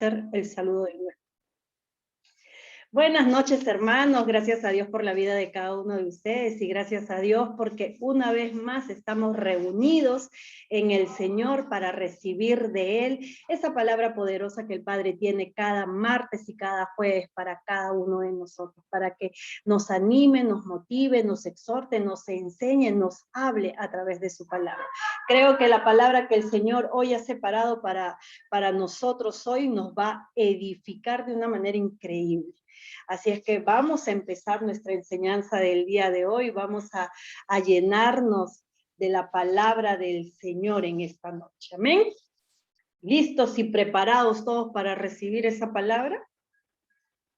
hacer el saludo de nuevo. Buenas noches, hermanos. Gracias a Dios por la vida de cada uno de ustedes y gracias a Dios porque una vez más estamos reunidos en el Señor para recibir de Él esa palabra poderosa que el Padre tiene cada martes y cada jueves para cada uno de nosotros, para que nos anime, nos motive, nos exhorte, nos enseñe, nos hable a través de su palabra. Creo que la palabra que el Señor hoy ha separado para nosotros hoy nos va a edificar de una manera increíble. Así es que vamos a empezar nuestra enseñanza del día de hoy, vamos a llenarnos de la palabra del Señor en esta noche. ¿Amén? ¿Listos y preparados todos para recibir esa palabra?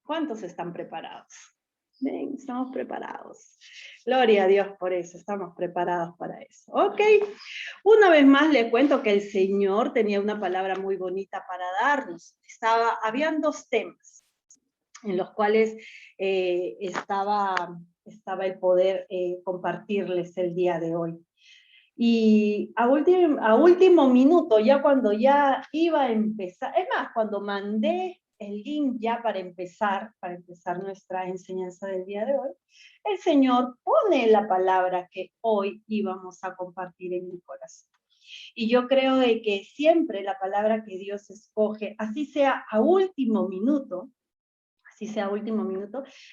¿Cuántos están preparados? Ven, estamos preparados. Gloria a Dios por eso, estamos preparados para eso. Ok, una vez más le cuento que el Señor tenía una palabra muy bonita para darnos. Habían dos temas en los cuales estaba el poder compartirles el día de hoy. Y a último minuto, ya cuando ya iba a empezar, es más, cuando mandé el link ya para empezar nuestra enseñanza del día de hoy, el Señor pone la palabra que hoy íbamos a compartir en mi corazón. Y yo creo de que siempre la palabra que Dios escoge, así sea a último minuto,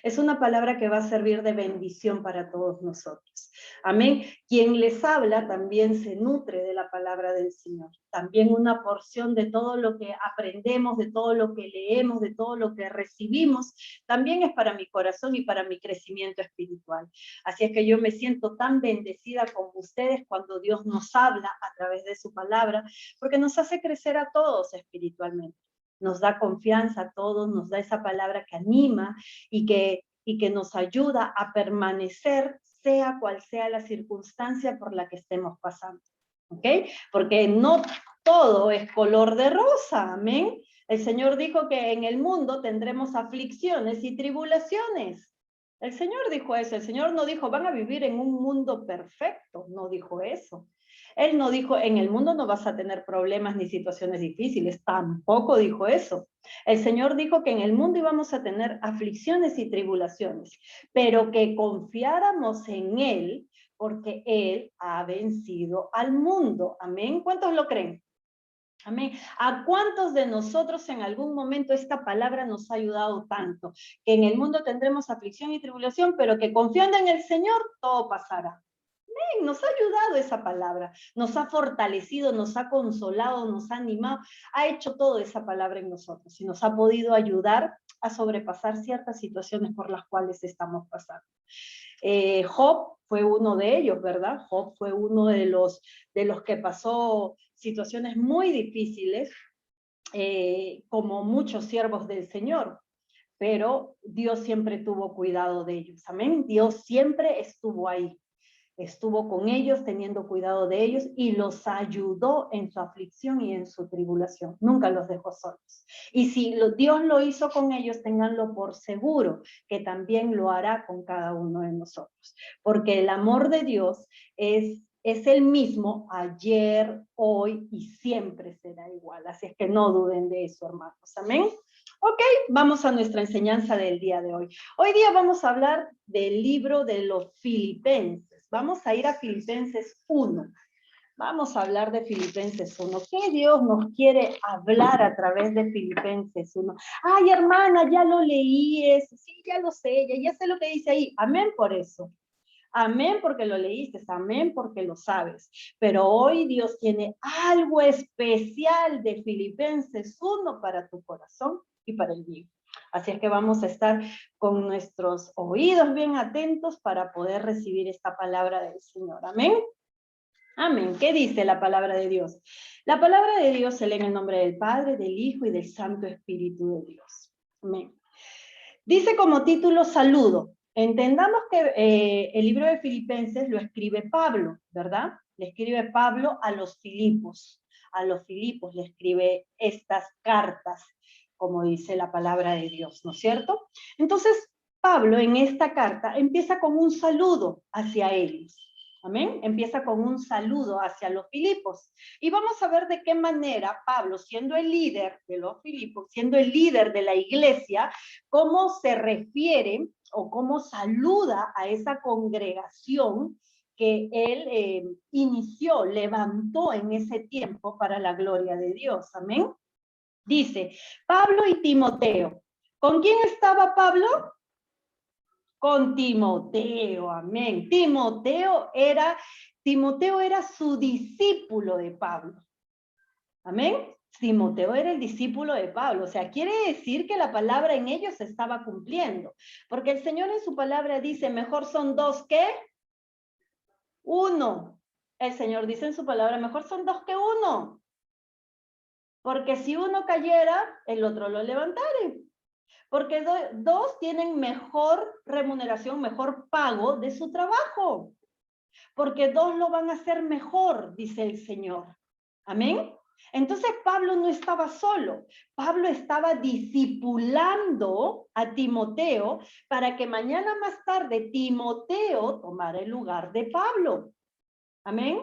es una palabra que va a servir de bendición para todos nosotros. Amén. Quien les habla también se nutre de la palabra del Señor. También una porción de todo lo que aprendemos, de todo lo que leemos, de todo lo que recibimos, también es para mi corazón y para mi crecimiento espiritual. Así es que yo me siento tan bendecida como ustedes cuando Dios nos habla a través de su palabra, porque nos hace crecer a todos espiritualmente. Nos da confianza a todos, nos da esa palabra que anima y que nos ayuda a permanecer, sea cual sea la circunstancia por la que estemos pasando. ¿Ok? Porque no todo es color de rosa, amén. El Señor dijo que en el mundo tendremos aflicciones y tribulaciones. El Señor dijo eso, el Señor no dijo, van a vivir en un mundo perfecto, no dijo eso. Él no dijo, en el mundo no vas a tener problemas ni situaciones difíciles, tampoco dijo eso. El Señor dijo que en el mundo íbamos a tener aflicciones y tribulaciones, pero que confiáramos en Él, porque Él ha vencido al mundo. Amén. ¿Cuántos lo creen? Amén. ¿A cuántos de nosotros en algún momento esta palabra nos ha ayudado tanto? Que en el mundo tendremos aflicción y tribulación, pero que confiando en el Señor, todo pasará. Amén. Nos ha ayudado esa palabra, nos ha fortalecido, nos ha consolado, nos ha animado, ha hecho toda esa palabra en nosotros y nos ha podido ayudar a sobrepasar ciertas situaciones por las cuales estamos pasando. Job fue uno de ellos, ¿verdad? Job fue uno de los que pasó situaciones muy difíciles, como muchos siervos del Señor, pero Dios siempre tuvo cuidado de ellos, amén. Dios siempre estuvo ahí, estuvo con ellos, teniendo cuidado de ellos y los ayudó en su aflicción y en su tribulación. Nunca los dejó solos. Y si Dios lo hizo con ellos, ténganlo por seguro que también lo hará con cada uno de nosotros. Porque el amor de Dios es el mismo ayer, hoy y siempre será igual. Así es que no duden de eso, hermanos. Amén. Ok, vamos a nuestra enseñanza del día de hoy. Hoy día vamos a hablar del libro de los Filipenses. Vamos a ir a Filipenses 1. Vamos a hablar de Filipenses 1. ¿Qué Dios nos quiere hablar a través de Filipenses 1? Ay, hermana, ya lo leí eso. Sí, ya lo sé, ya sé lo que dice ahí. Amén por eso. Amén porque lo leíste, amén porque lo sabes. Pero hoy Dios tiene algo especial de Filipenses 1 para tu corazón y para el mío. Así es que vamos a estar con nuestros oídos bien atentos para poder recibir esta palabra del Señor. Amén. Amén. ¿Qué dice la palabra de Dios? La palabra de Dios se lee en el nombre del Padre, del Hijo y del Santo Espíritu de Dios. Amén. Dice como título saludo. Entendamos que el libro de Filipenses lo escribe Pablo, ¿verdad? Le escribe Pablo a los Filipos. A los Filipos le escribe estas cartas, como dice la palabra de Dios, ¿no es cierto? Entonces, Pablo en esta carta empieza con un saludo hacia ellos. Amén. Empieza con un saludo hacia los Filipos. Y vamos a ver de qué manera Pablo, siendo el líder de los Filipos, siendo el líder de la iglesia, cómo se refiere o cómo saluda a esa congregación que él inició, levantó en ese tiempo para la gloria de Dios. Amén. Dice, Pablo y Timoteo. ¿Con quién estaba Pablo? Con Timoteo, amén. Timoteo era su discípulo de Pablo. Amén. Timoteo era el discípulo de Pablo. O sea, quiere decir que la palabra en ellos se estaba cumpliendo. Porque el Señor en su palabra dice, mejor son dos que uno. El Señor dice en su palabra, mejor son dos que uno. Porque si uno cayera, el otro lo levantara. Porque dos tienen mejor remuneración, mejor pago de su trabajo. Porque dos lo van a hacer mejor, dice el Señor. Amén. Entonces Pablo no estaba solo. Pablo estaba discipulando a Timoteo para que mañana más tarde Timoteo tomara el lugar de Pablo. Amén.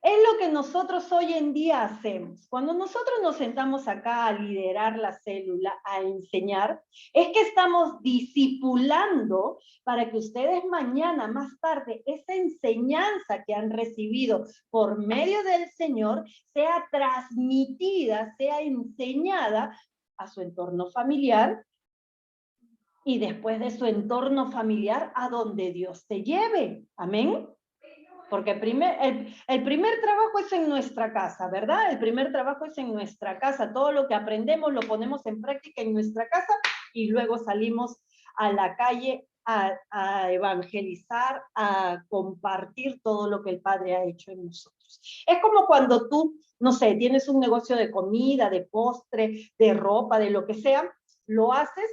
Es lo que nosotros hoy en día hacemos. Cuando nosotros nos sentamos acá a liderar la célula, a enseñar, es que estamos discipulando para que ustedes mañana, más tarde, esa enseñanza que han recibido por medio del Señor sea transmitida, sea enseñada a su entorno familiar y después de su entorno familiar a donde Dios te lleve. Amén. Porque el primer trabajo es en nuestra casa, ¿verdad? El primer trabajo es en nuestra casa. Todo lo que aprendemos lo ponemos en práctica en nuestra casa y luego salimos a la calle a evangelizar, a compartir todo lo que el Padre ha hecho en nosotros. Es como cuando tú, no sé, tienes un negocio de comida, de postre, de ropa, de lo que sea, lo haces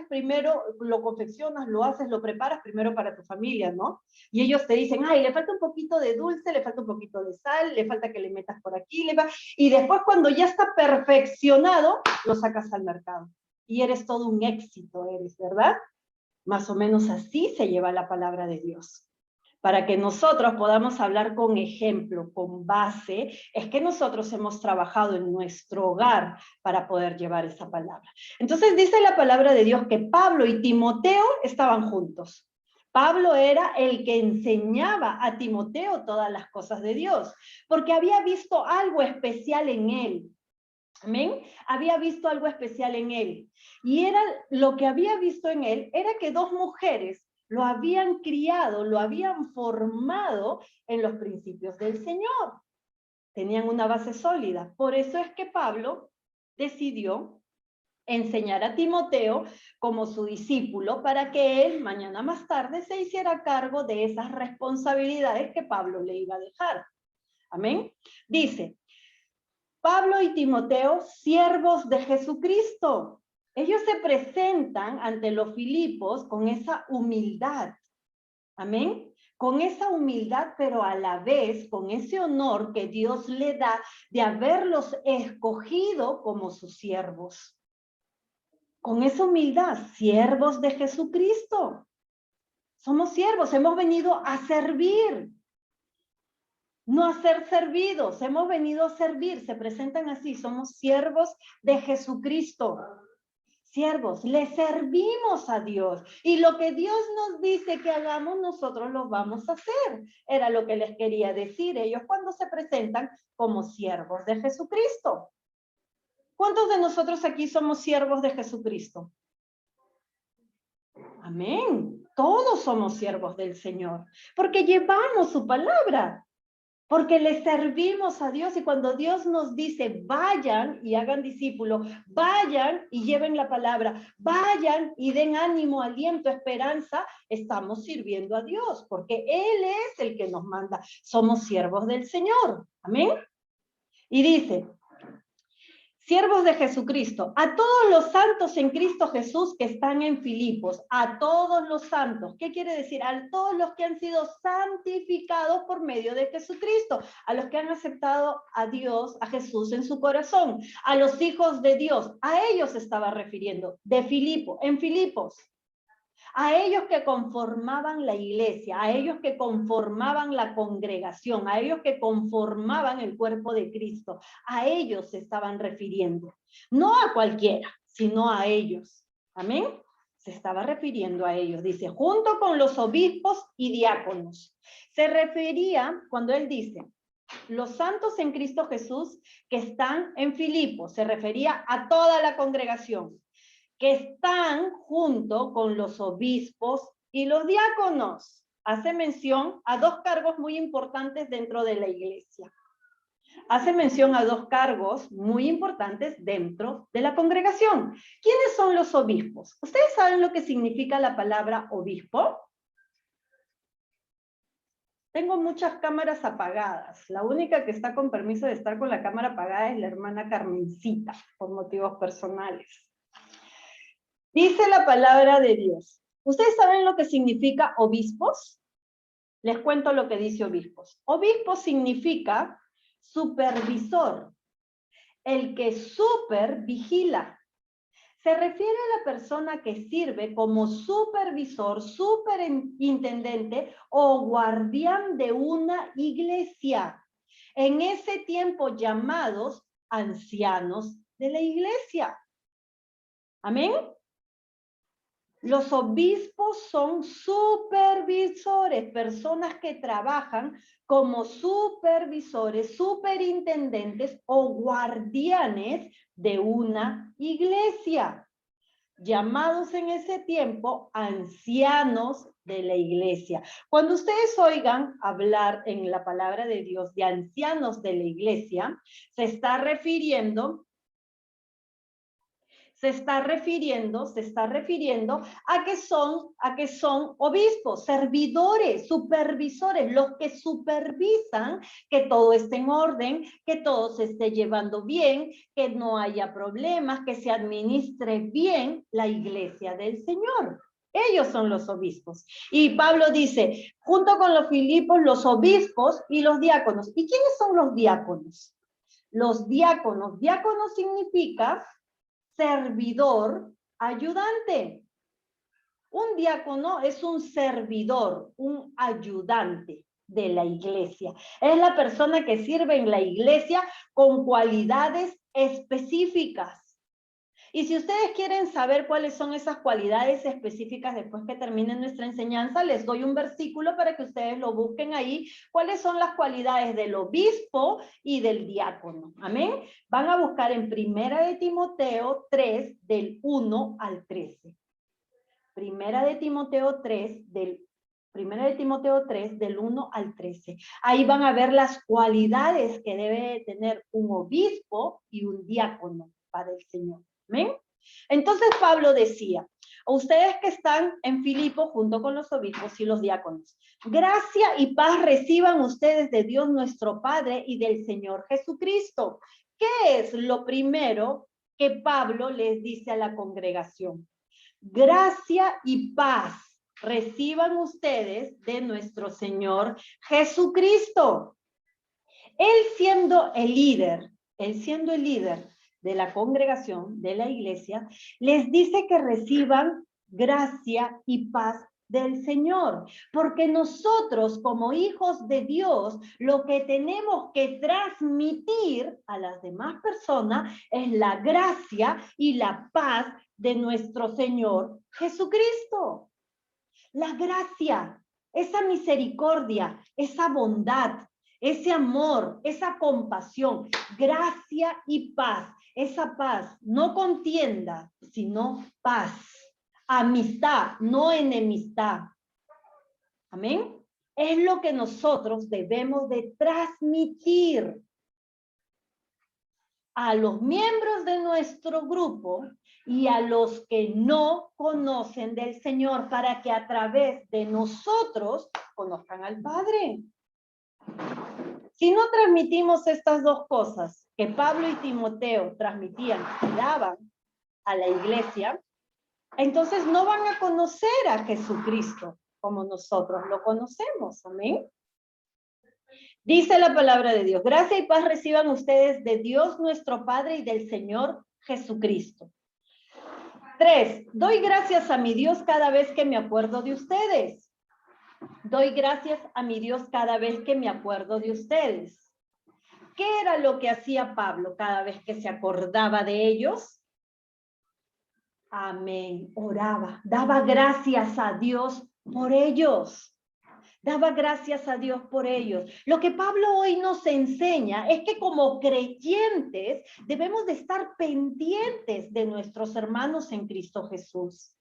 primero, lo confeccionas, lo haces, lo preparas primero para tu familia, ¿no? Y ellos te dicen, ay, le falta un poquito de dulce, le falta un poquito de sal, le falta que le metas por aquí, y después cuando ya está perfeccionado, lo sacas al mercado. Y eres todo un éxito, ¿verdad? Más o menos así se lleva la palabra de Dios. Para que nosotros podamos hablar con ejemplo, con base, es que nosotros hemos trabajado en nuestro hogar para poder llevar esa palabra. Entonces dice la palabra de Dios que Pablo y Timoteo estaban juntos. Pablo era el que enseñaba a Timoteo todas las cosas de Dios, porque había visto algo especial en él. Amén. Había visto algo especial en él. Y era lo que había visto en él, era que dos mujeres lo habían criado, lo habían formado en los principios del Señor. Tenían una base sólida. Por eso es que Pablo decidió enseñar a Timoteo como su discípulo para que él mañana más tarde se hiciera cargo de esas responsabilidades que Pablo le iba a dejar. Amén. Dice, Pablo y Timoteo, siervos de Jesucristo. Ellos se presentan ante los Filipos con esa humildad. Amén. Con esa humildad, pero a la vez con ese honor que Dios le da de haberlos escogido como sus siervos. Con esa humildad, siervos de Jesucristo. Somos siervos, hemos venido a servir. No a ser servidos, hemos venido a servir, se presentan así, somos siervos de Jesucristo. Siervos, le servimos a Dios. Y lo que Dios nos dice que hagamos, nosotros lo vamos a hacer. Era lo que les quería decir ellos cuando se presentan como siervos de Jesucristo. ¿Cuántos de nosotros aquí somos siervos de Jesucristo? Amén. Todos somos siervos del Señor, porque llevamos su palabra. Porque le servimos a Dios y cuando Dios nos dice, vayan y hagan discípulos, vayan y lleven la palabra, vayan y den ánimo, aliento, esperanza, estamos sirviendo a Dios, porque Él es el que nos manda. Somos siervos del Señor. Amén. Y dice, siervos de Jesucristo, a todos los santos en Cristo Jesús que están en Filipos, a todos los santos. ¿Qué quiere decir? A todos los que han sido santificados por medio de Jesucristo, a los que han aceptado a Dios, a Jesús en su corazón, a los hijos de Dios, a ellos estaba refiriendo, de Filipo, en Filipos. a ellos que conformaban la iglesia, a ellos que conformaban la congregación, a ellos que conformaban el cuerpo de Cristo, a ellos se estaban refiriendo, no a cualquiera, sino a ellos. Amén. Se estaba refiriendo a ellos, dice, junto con los obispos y diáconos. Se refería, cuando él dice, los santos en Cristo Jesús que están en Filipos, se refería a toda la congregación, que están junto con los obispos y los diáconos. Hace mención a dos cargos muy importantes dentro de la iglesia. Hace mención a dos cargos muy importantes dentro de la congregación. ¿Quiénes son los obispos? ¿Ustedes saben lo que significa la palabra obispo? Tengo muchas cámaras apagadas. La única que está con permiso de estar con la cámara apagada es la hermana Carmencita, por motivos personales. Dice la palabra de Dios. ¿Ustedes saben lo que significa obispos? Les cuento lo que dice obispos. Obispo significa supervisor, el que supervigila. Se refiere a la persona que sirve como supervisor, superintendente o guardián de una iglesia. En ese tiempo llamados ancianos de la iglesia. ¿Amén? Los obispos son supervisores, personas que trabajan como supervisores, superintendentes o guardianes de una iglesia, llamados en ese tiempo ancianos de la iglesia. Cuando ustedes oigan hablar en la palabra de Dios de ancianos de la iglesia, se está refiriendo a que son obispos, servidores, supervisores, los que supervisan que todo esté en orden, que todo se esté llevando bien, que no haya problemas, que se administre bien la iglesia del Señor. Ellos son los obispos. Y Pablo dice, junto con los Filipos, los obispos y los diáconos. ¿Y quiénes son los diáconos? Los diáconos significa servidor, ayudante. Un diácono es un servidor, un ayudante de la iglesia. Es la persona que sirve en la iglesia con cualidades específicas. Y si ustedes quieren saber cuáles son esas cualidades específicas después que termine nuestra enseñanza, les doy un versículo para que ustedes lo busquen ahí. ¿Cuáles son las cualidades del obispo y del diácono? Amén. Van a buscar en Primera de Timoteo 3, del 1 al 13. Primera de Timoteo 3, del 1 al 13. Ahí van a ver las cualidades que debe tener un obispo y un diácono para el Señor. ¿Amén? Entonces Pablo decía, ustedes que están en Filipo junto con los obispos y los diáconos, gracia y paz reciban ustedes de Dios nuestro Padre y del Señor Jesucristo. ¿Qué es lo primero que Pablo les dice a la congregación? Gracia y paz reciban ustedes de nuestro Señor Jesucristo. Él siendo el líder de la congregación, de la iglesia, les dice que reciban gracia y paz del Señor, porque nosotros como hijos de Dios, lo que tenemos que transmitir a las demás personas es la gracia y la paz de nuestro Señor Jesucristo. La gracia, esa misericordia, esa bondad, ese amor, esa compasión, gracia y paz. Esa paz, no contienda, sino paz. Amistad, no enemistad. Amén. Es lo que nosotros debemos de transmitir a los miembros de nuestro grupo y a los que no conocen del Señor, para que a través de nosotros conozcan al Padre. Si no transmitimos estas dos cosas que Pablo y Timoteo transmitían y daban a la iglesia, entonces no van a conocer a Jesucristo como nosotros lo conocemos. Amén. Dice la palabra de Dios, gracia y paz reciban ustedes de Dios nuestro Padre y del Señor Jesucristo. 3, doy gracias a mi Dios cada vez que me acuerdo de ustedes. Doy gracias a mi Dios cada vez que me acuerdo de ustedes. ¿Qué era lo que hacía Pablo cada vez que se acordaba de ellos? Amén. Oraba, daba gracias a Dios por ellos. Daba gracias a Dios por ellos. Lo que Pablo hoy nos enseña es que como creyentes debemos de estar pendientes de nuestros hermanos en Cristo Jesús.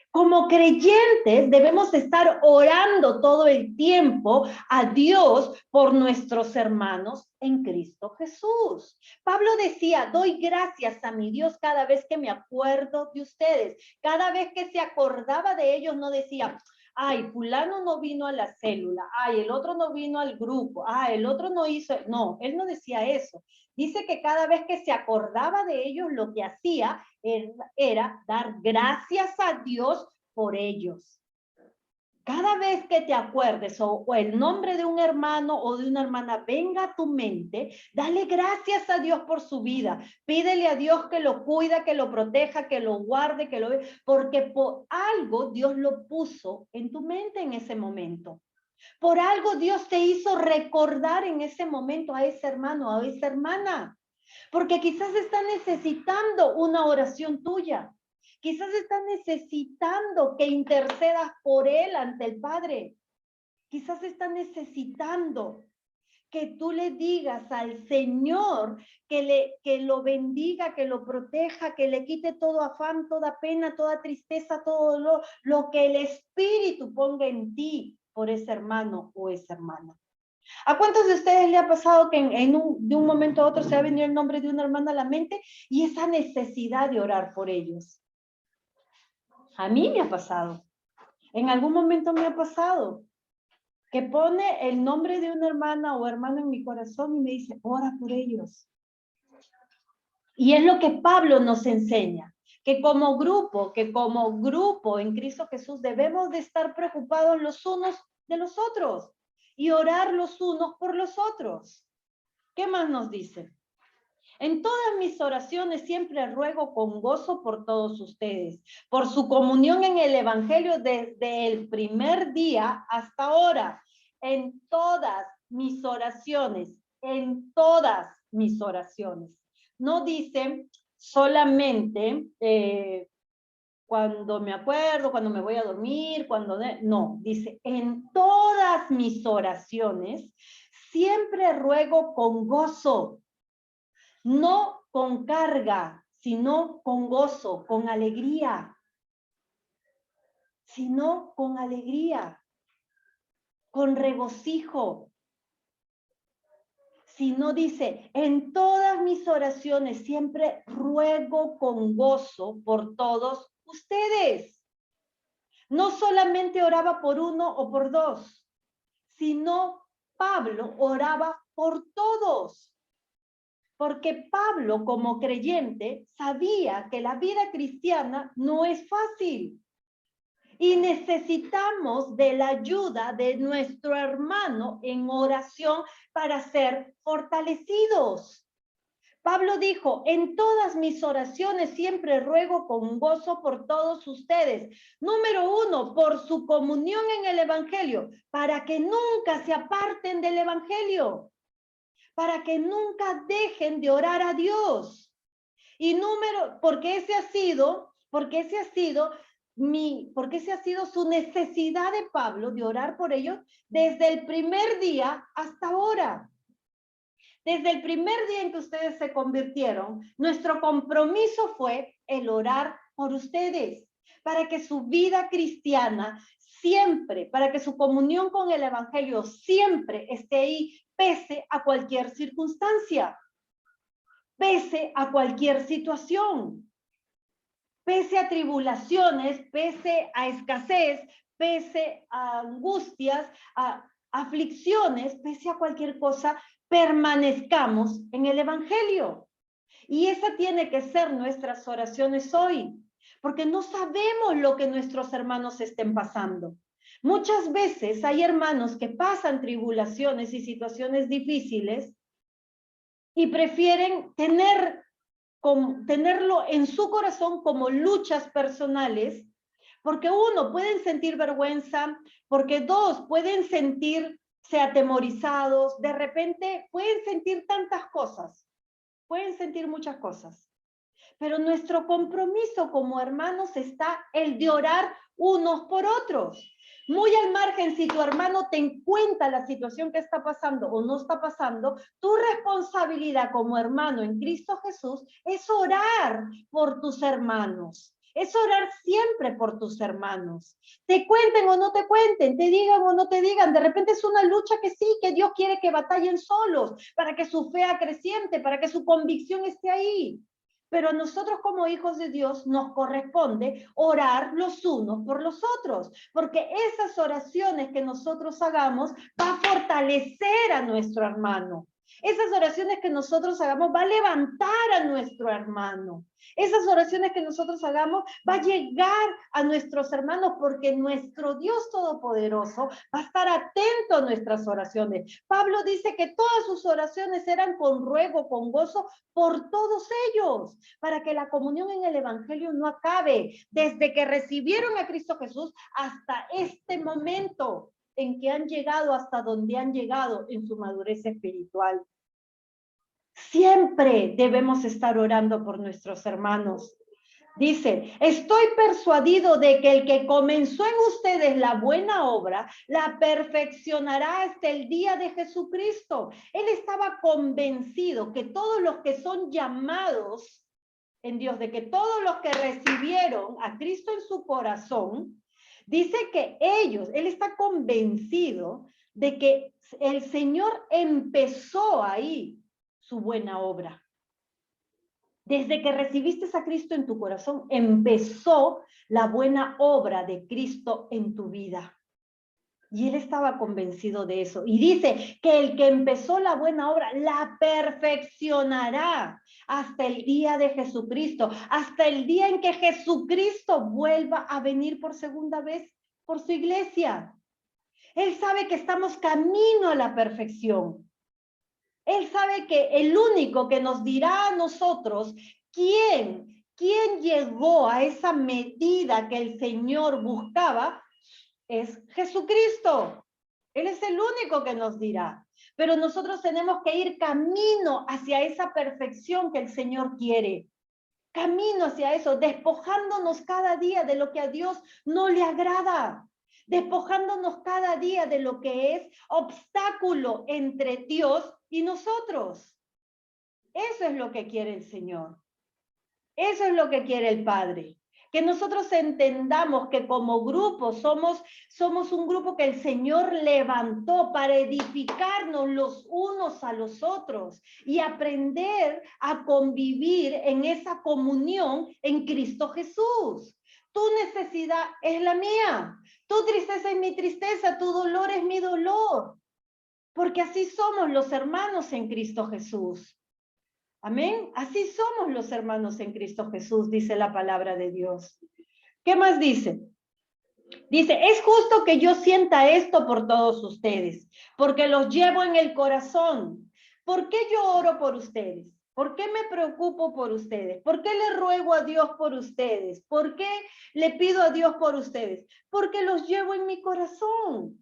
Como creyentes debemos estar orando todo el tiempo a Dios por nuestros hermanos en Cristo Jesús. Pablo decía, doy gracias a mi Dios cada vez que me acuerdo de ustedes. Cada vez que se acordaba de ellos no decía, ay, fulano no vino a la célula, ay, el otro no vino al grupo, ay, el otro no hizo, no, él no decía eso. Dice que cada vez que se acordaba de ellos, lo que hacía era dar gracias a Dios por ellos. Cada vez que te acuerdes o el nombre de un hermano o de una hermana venga a tu mente, dale gracias a Dios por su vida. Pídele a Dios que lo cuida, que lo proteja, que lo guarde, que lo ve, porque por algo Dios lo puso en tu mente en ese momento. Por algo Dios te hizo recordar en ese momento a ese hermano, a esa hermana. Porque quizás está necesitando una oración tuya. Quizás está necesitando que intercedas por él ante el Padre. Quizás está necesitando que tú le digas al Señor que lo bendiga, que lo proteja, que le quite todo afán, toda pena, toda tristeza, todo lo que el Espíritu ponga en ti por ese hermano o esa hermana. ¿A cuántos de ustedes le ha pasado que de un momento a otro se ha venido el nombre de una hermana a la mente y esa necesidad de orar por ellos? A mí me ha pasado. En algún momento me ha pasado que pone el nombre de una hermana o hermano en mi corazón y me dice, ora por ellos. Y es lo que Pablo nos enseña, que como grupo en Cristo Jesús debemos de estar preocupados los unos de los otros y orar los unos por los otros. ¿Qué más nos dice? En todas mis oraciones siempre ruego con gozo por todos ustedes, por su comunión en el Evangelio desde el primer día hasta ahora. En todas mis oraciones, en todas mis oraciones. No dice solamente cuando me acuerdo, cuando me voy a dormir, no, dice en todas mis oraciones siempre ruego con gozo. No con carga, sino con gozo, con alegría. Sino con alegría, con regocijo. Sino dice, en todas mis oraciones siempre ruego con gozo por todos ustedes. No solamente oraba por uno o por dos, sino Pablo oraba por todos. Porque Pablo, como creyente, sabía que la vida cristiana no es fácil. Y necesitamos de la ayuda de nuestro hermano en oración para ser fortalecidos. Pablo dijo, en todas mis oraciones siempre ruego con gozo por todos ustedes. Número 1, por su comunión en el Evangelio, para que nunca se aparten del Evangelio. Para que nunca dejen de orar a Dios. Y porque ese ha sido su necesidad de Pablo de orar por ellos desde el primer día hasta ahora. Desde el primer día en que ustedes se convirtieron, nuestro compromiso fue el orar por ustedes, para que su vida cristiana siempre, para que su comunión con el Evangelio siempre esté ahí, pese a cualquier circunstancia, pese a cualquier situación, pese a tribulaciones, pese a escasez, pese a angustias, a aflicciones, pese a cualquier cosa, permanezcamos en el Evangelio. Y esa tiene que ser nuestras oraciones hoy, porque no sabemos lo que nuestros hermanos estén pasando. Muchas veces hay hermanos que pasan tribulaciones y situaciones difíciles y prefieren tener tenerlo en su corazón como luchas personales, porque uno, pueden sentir vergüenza, porque dos, pueden sentirse atemorizados, de repente pueden sentir tantas cosas, pueden sentir muchas cosas. Pero nuestro compromiso como hermanos está el de orar unos por otros. Muy al margen si tu hermano te cuenta la situación que está pasando o no está pasando, tu responsabilidad como hermano en Cristo Jesús es orar por tus hermanos. Es orar siempre por tus hermanos. Te cuenten o no te cuenten, te digan o no te digan. De repente es una lucha que sí, que Dios quiere que batallen solos, para que su fe acreciente, para que su convicción esté ahí. Pero nosotros como hijos de Dios nos corresponde orar los unos por los otros, porque esas oraciones que nosotros hagamos va a fortalecer a nuestro hermano. Esas oraciones que nosotros hagamos va a levantar a nuestro hermano. Esas oraciones que nosotros hagamos va a llegar a nuestros hermanos, porque nuestro Dios Todopoderoso va a estar atento a nuestras oraciones. Pablo dice que todas sus oraciones eran con ruego, con gozo por todos ellos, para que la comunión en el Evangelio no acabe, desde que recibieron a Cristo Jesús hasta este momento en que han llegado hasta donde han llegado en su madurez espiritual. Siempre debemos estar orando por nuestros hermanos. Dice, estoy persuadido de que el que comenzó en ustedes la buena obra, la perfeccionará hasta el día de Jesucristo. Él estaba convencido que todos los que son llamados en Dios, de que todos los que recibieron a Cristo en su corazón, dice que él está convencido de que el Señor empezó ahí su buena obra. Desde que recibiste a Cristo en tu corazón, empezó la buena obra de Cristo en tu vida. Y él estaba convencido de eso. Y dice que el que empezó la buena obra la perfeccionará hasta el día de Jesucristo, hasta el día en que Jesucristo vuelva a venir por segunda vez por su iglesia. Él sabe que estamos camino a la perfección. Él sabe que el único que nos dirá a nosotros quién llegó a esa medida que el Señor buscaba es Jesucristo. Él es el único que nos dirá. Pero nosotros tenemos que ir camino hacia esa perfección que el Señor quiere. Camino hacia eso, despojándonos cada día de lo que a Dios no le agrada. Despojándonos cada día de lo que es obstáculo entre Dios y nosotros. Eso es lo que quiere el Señor. Eso es lo que quiere el Padre. Que nosotros entendamos que como grupo somos un grupo que el Señor levantó para edificarnos los unos a los otros y aprender a convivir en esa comunión en Cristo Jesús. Tu necesidad es la mía, tu tristeza es mi tristeza, tu dolor es mi dolor, porque así somos los hermanos en Cristo Jesús. Amén. Así somos los hermanos en Cristo Jesús, dice la palabra de Dios. ¿Qué más dice? Dice, es justo que yo sienta esto por todos ustedes, porque los llevo en el corazón. ¿Por qué yo oro por ustedes? ¿Por qué me preocupo por ustedes? ¿Por qué le ruego a Dios por ustedes? ¿Por qué le pido a Dios por ustedes? Porque los llevo en mi corazón.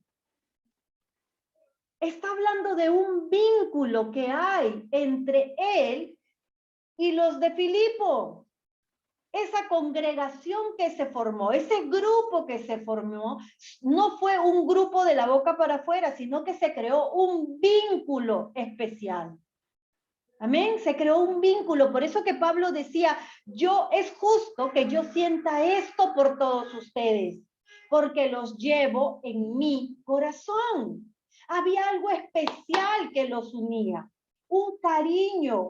Está hablando de un vínculo que hay entre él y los de Filipo. Esa congregación que se formó, ese grupo que se formó, no fue un grupo de la boca para afuera, sino que se creó un vínculo especial. Amén, se creó un vínculo. Por eso que Pablo decía, es justo que yo sienta esto por todos ustedes, porque los llevo en mi corazón. Había algo especial que los unía. Un cariño,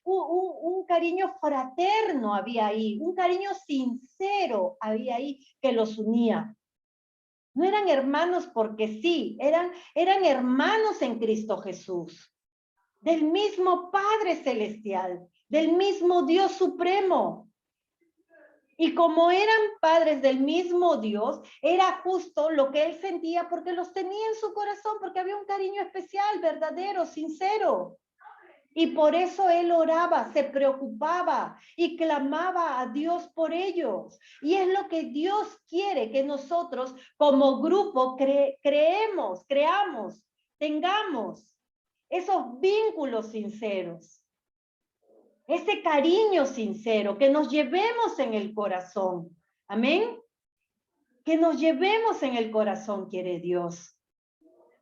un cariño fraterno había ahí, un cariño sincero había ahí que los unía. No eran hermanos porque sí, eran hermanos en Cristo Jesús, del mismo Padre Celestial, del mismo Dios Supremo. Y como eran padres del mismo Dios, era justo lo que él sentía porque los tenía en su corazón, porque había un cariño especial, verdadero, sincero. Y por eso él oraba, se preocupaba y clamaba a Dios por ellos. Y es lo que Dios quiere que nosotros como grupo creamos, tengamos esos vínculos sinceros, ese cariño sincero, que nos llevemos en el corazón. Amén. Que nos llevemos en el corazón, quiere Dios.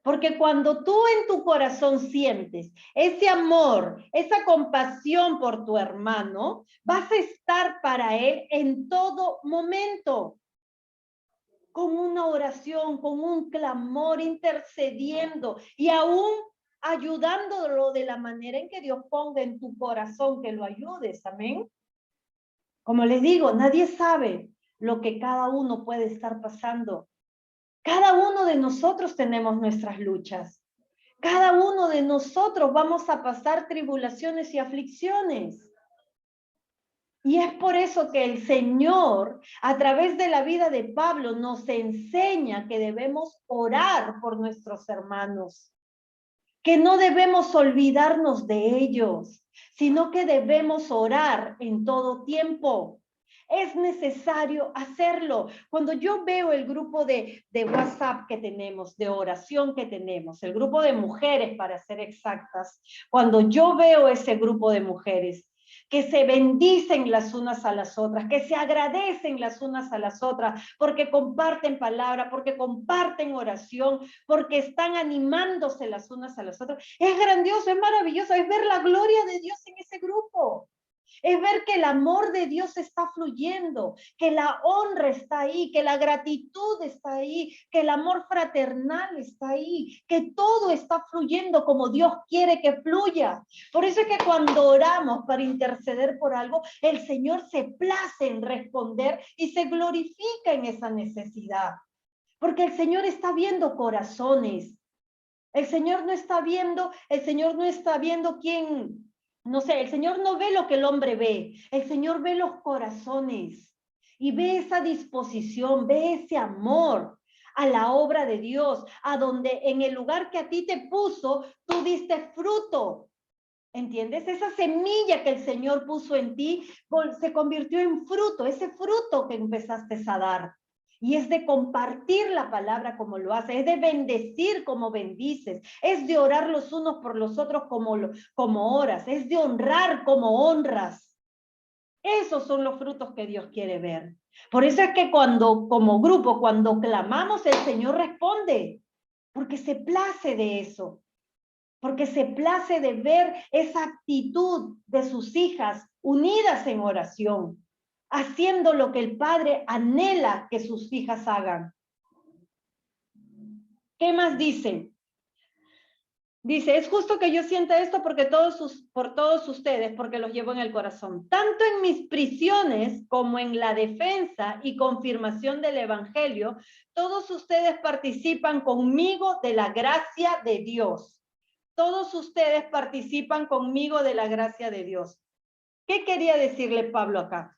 Porque cuando tú en tu corazón sientes ese amor, esa compasión por tu hermano, vas a estar para él en todo momento, con una oración, con un clamor, intercediendo y aún ayudándolo de la manera en que Dios ponga en tu corazón que lo ayudes. Amén. Como les digo, nadie sabe lo que cada uno puede estar pasando. Cada uno de nosotros tenemos nuestras luchas. Cada uno de nosotros vamos a pasar tribulaciones y aflicciones. Y es por eso que el Señor, a través de la vida de Pablo, nos enseña que debemos orar por nuestros hermanos, que no debemos olvidarnos de ellos, sino que debemos orar en todo tiempo. Es necesario hacerlo. Cuando yo veo el grupo de WhatsApp que tenemos, de oración que tenemos, el grupo de mujeres para ser exactas, cuando yo veo ese grupo de mujeres que se bendicen las unas a las otras, que se agradecen las unas a las otras, porque comparten palabra, porque comparten oración, porque están animándose las unas a las otras, es grandioso, es maravilloso, es ver la gloria de Dios en ese grupo. Es ver que el amor de Dios está fluyendo, que la honra está ahí, que la gratitud está ahí, que el amor fraternal está ahí, que todo está fluyendo como Dios quiere que fluya. Por eso es que cuando oramos para interceder por algo, el Señor se place en responder y se glorifica en esa necesidad. Porque el Señor está viendo corazones. El Señor no está viendo quién. No sé, el Señor no ve lo que el hombre ve, el Señor ve los corazones y ve esa disposición, ve ese amor a la obra de Dios, a donde en el lugar que a ti te puso, tú diste fruto. ¿Entiendes? Esa semilla que el Señor puso en ti se convirtió en fruto, ese fruto que empezaste a dar. Y es de compartir la palabra como lo hace, es de bendecir como bendices, es de orar los unos por los otros como oras, es de honrar como honras. Esos son los frutos que Dios quiere ver. Por eso es que como grupo, cuando clamamos, el Señor responde, porque se place de eso, porque se place de ver esa actitud de sus hijas unidas en oración, haciendo lo que el Padre anhela que sus hijas hagan. ¿Qué más dice? Dice, es justo que yo sienta esto por todos ustedes, porque los llevo en el corazón. Tanto en mis prisiones como en la defensa y confirmación del Evangelio, todos ustedes participan conmigo de la gracia de Dios. Todos ustedes participan conmigo de la gracia de Dios. ¿Qué quería decirle Pablo acá?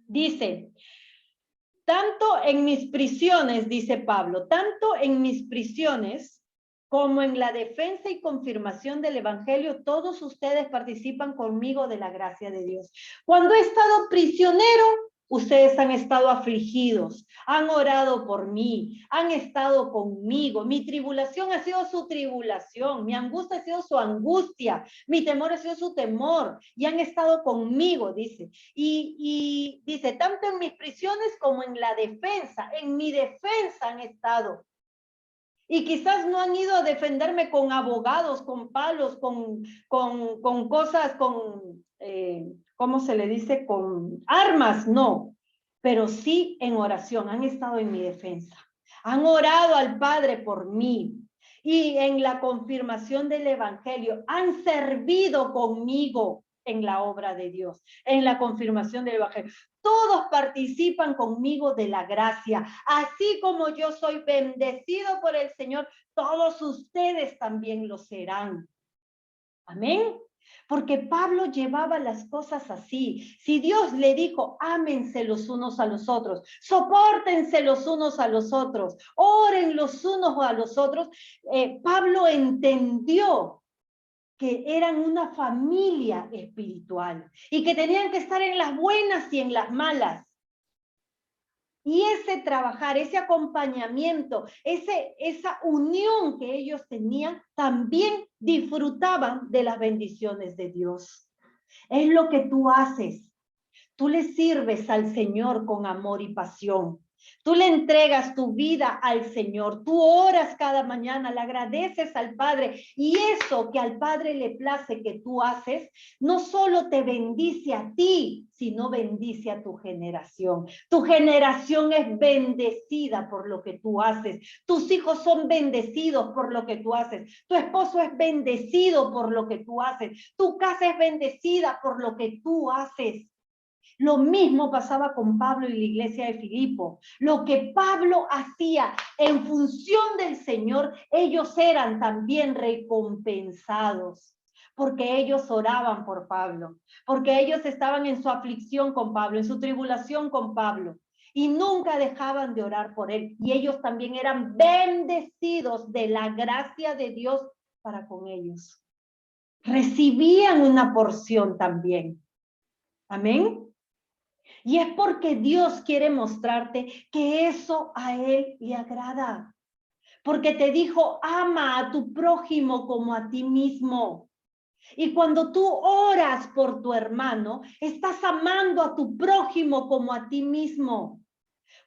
Dice, tanto en mis prisiones, dice Pablo, tanto en mis prisiones como en la defensa y confirmación del Evangelio, todos ustedes participan conmigo de la gracia de Dios. Cuando he estado prisionero, ustedes han estado afligidos, han orado por mí, han estado conmigo. Mi tribulación ha sido su tribulación, mi angustia ha sido su angustia, mi temor ha sido su temor, y han estado conmigo, dice. Y dice, tanto en mis prisiones como en la defensa, en mi defensa han estado. Y quizás no han ido a defenderme con abogados, con palos, con cosas, ¿cómo se le dice? Con armas, no. Pero sí en oración, han estado en mi defensa. Han orado al Padre por mí. Y en la confirmación del Evangelio, han servido conmigo en la obra de Dios, en la confirmación del Evangelio. Todos participan conmigo de la gracia. Así como yo soy bendecido por el Señor, todos ustedes también lo serán. Amén. Porque Pablo llevaba las cosas así. Si Dios le dijo, ámense los unos a los otros, sopórtense los unos a los otros, oren los unos a los otros, Pablo entendió que eran una familia espiritual y que tenían que estar en las buenas y en las malas. Y ese trabajar, ese acompañamiento, esa unión que ellos tenían, también disfrutaban de las bendiciones de Dios. Es lo que tú haces. Tú le sirves al Señor con amor y pasión. Tú le entregas tu vida al Señor. Tú oras cada mañana, le agradeces al Padre. Y eso que al Padre le place que tú haces, no solo te bendice a ti, sino bendice a tu generación. Tu generación es bendecida por lo que tú haces. Tus hijos son bendecidos por lo que tú haces. Tu esposo es bendecido por lo que tú haces. Tu casa es bendecida por lo que tú haces. Lo mismo pasaba con Pablo y la iglesia de Filipo. Lo que Pablo hacía en función del Señor, ellos eran también recompensados, porque ellos oraban por Pablo, porque ellos estaban en su aflicción con Pablo, en su tribulación con Pablo, y nunca dejaban de orar por él. Y ellos también eran bendecidos de la gracia de Dios para con ellos. Recibían una porción también. Amén. Y es porque Dios quiere mostrarte que eso a Él le agrada. Porque te dijo, ama a tu prójimo como a ti mismo. Y cuando tú oras por tu hermano, estás amando a tu prójimo como a ti mismo.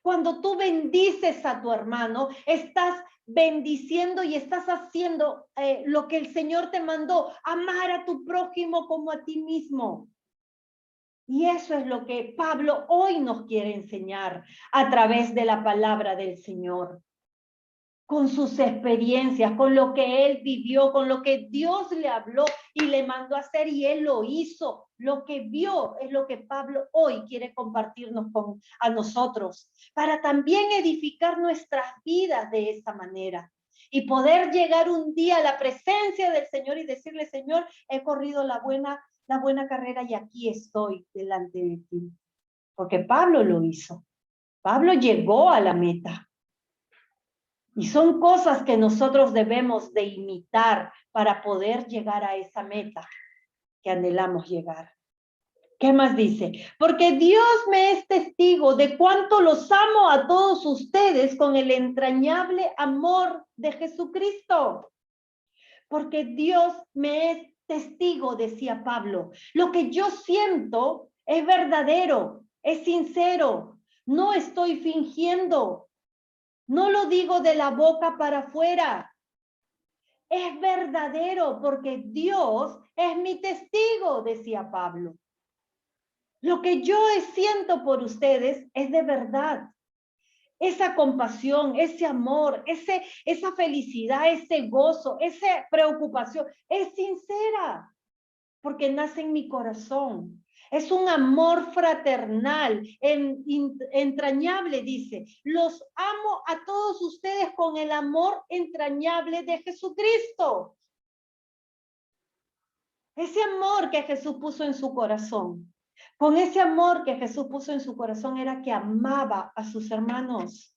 Cuando tú bendices a tu hermano, estás bendiciendo y estás haciendo lo que el Señor te mandó, amar a tu prójimo como a ti mismo. Y eso es lo que Pablo hoy nos quiere enseñar a través de la palabra del Señor. Con sus experiencias, con lo que él vivió, con lo que Dios le habló y le mandó a hacer y él lo hizo. Lo que vio es lo que Pablo hoy quiere compartirnos a nosotros, para también edificar nuestras vidas de esa manera. Y poder llegar un día a la presencia del Señor y decirle, Señor, he corrido la buena carrera y aquí estoy delante de ti. Porque Pablo lo hizo. Pablo llegó a la meta. Y son cosas que nosotros debemos de imitar para poder llegar a esa meta que anhelamos llegar. ¿Qué más dice? Porque Dios me es testigo de cuánto los amo a todos ustedes con el entrañable amor de Jesucristo. Porque Dios me es testigo, decía Pablo. Lo que yo siento es verdadero, es sincero. No estoy fingiendo. No lo digo de la boca para afuera. Es verdadero porque Dios es mi testigo, decía Pablo. Lo que yo siento por ustedes es de verdad. Esa compasión, ese amor, esa felicidad, ese gozo, esa preocupación es sincera porque nace en mi corazón. Es un amor fraternal, entrañable, dice. Los amo a todos ustedes con el amor entrañable de Jesucristo. Ese amor que Jesús puso en su corazón. Con ese amor que Jesús puso en su corazón era que amaba a sus hermanos.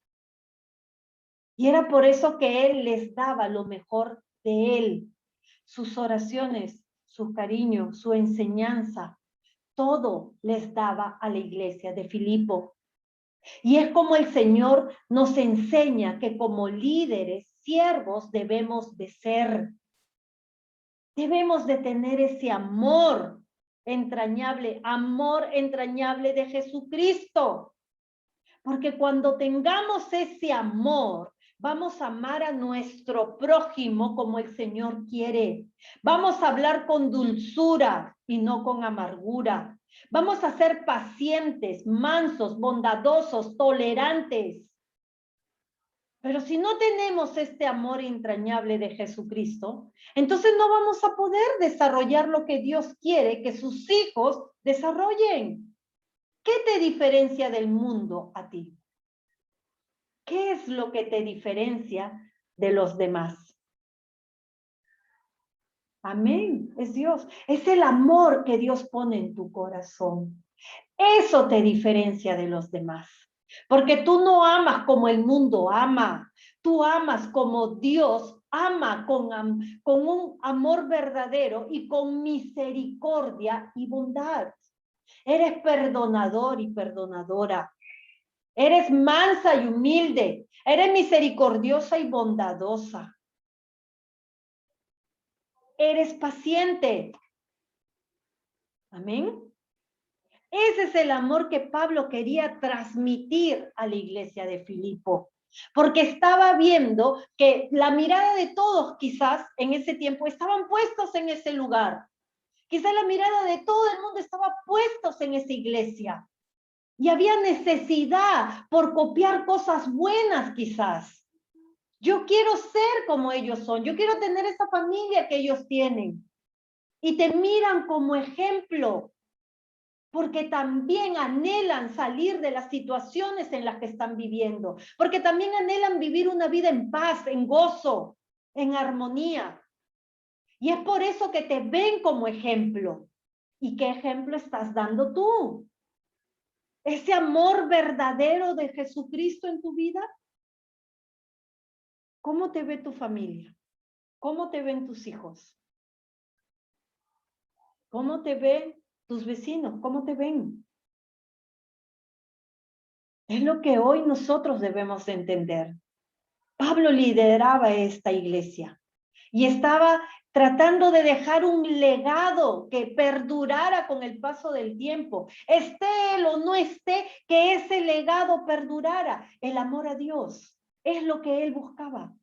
Y era por eso que Él les daba lo mejor de Él. Sus oraciones, su cariño, su enseñanza. Todo les daba a la iglesia de Filipo. Y es como el Señor nos enseña que como líderes, siervos, debemos de ser. Debemos de tener ese amor entrañable de Jesucristo. Porque cuando tengamos ese amor, vamos a amar a nuestro prójimo como el Señor quiere. Vamos a hablar con dulzura y no con amargura. Vamos a ser pacientes, mansos, bondadosos, tolerantes. Pero si no tenemos este amor entrañable de Jesucristo, entonces no vamos a poder desarrollar lo que Dios quiere que sus hijos desarrollen. ¿Qué te diferencia del mundo a ti? ¿Qué es lo que te diferencia de los demás? Amén, es Dios. Es el amor que Dios pone en tu corazón. Eso te diferencia de los demás. Porque tú no amas como el mundo ama. Tú amas como Dios ama con un amor verdadero y con misericordia y bondad. Eres perdonador y perdonadora. Eres mansa y humilde. Eres misericordiosa y bondadosa. Eres paciente. Amén. Ese es el amor que Pablo quería transmitir a la iglesia de Filipo, porque estaba viendo que la mirada de todos quizás en ese tiempo estaban puestos en ese lugar. Quizás la mirada de todo el mundo estaba puestos en esa iglesia. Y había necesidad por copiar cosas buenas quizás. Yo quiero ser como ellos son. Yo quiero tener esa familia que ellos tienen. Y te miran como ejemplo, porque también anhelan salir de las situaciones en las que están viviendo, porque también anhelan vivir una vida en paz, en gozo, en armonía. Y es por eso que te ven como ejemplo. ¿Y qué ejemplo estás dando tú? ¿Ese amor verdadero de Jesucristo en tu vida? ¿Cómo te ve tu familia? ¿Cómo te ven tus hijos? ¿Cómo te ven tus vecinos? ¿Cómo te ven? Es lo que hoy nosotros debemos de entender. Pablo lideraba esta iglesia y estaba tratando de dejar un legado que perdurara con el paso del tiempo. Esté él o no esté, que ese legado perdurara. El amor a Dios es lo que él buscaba.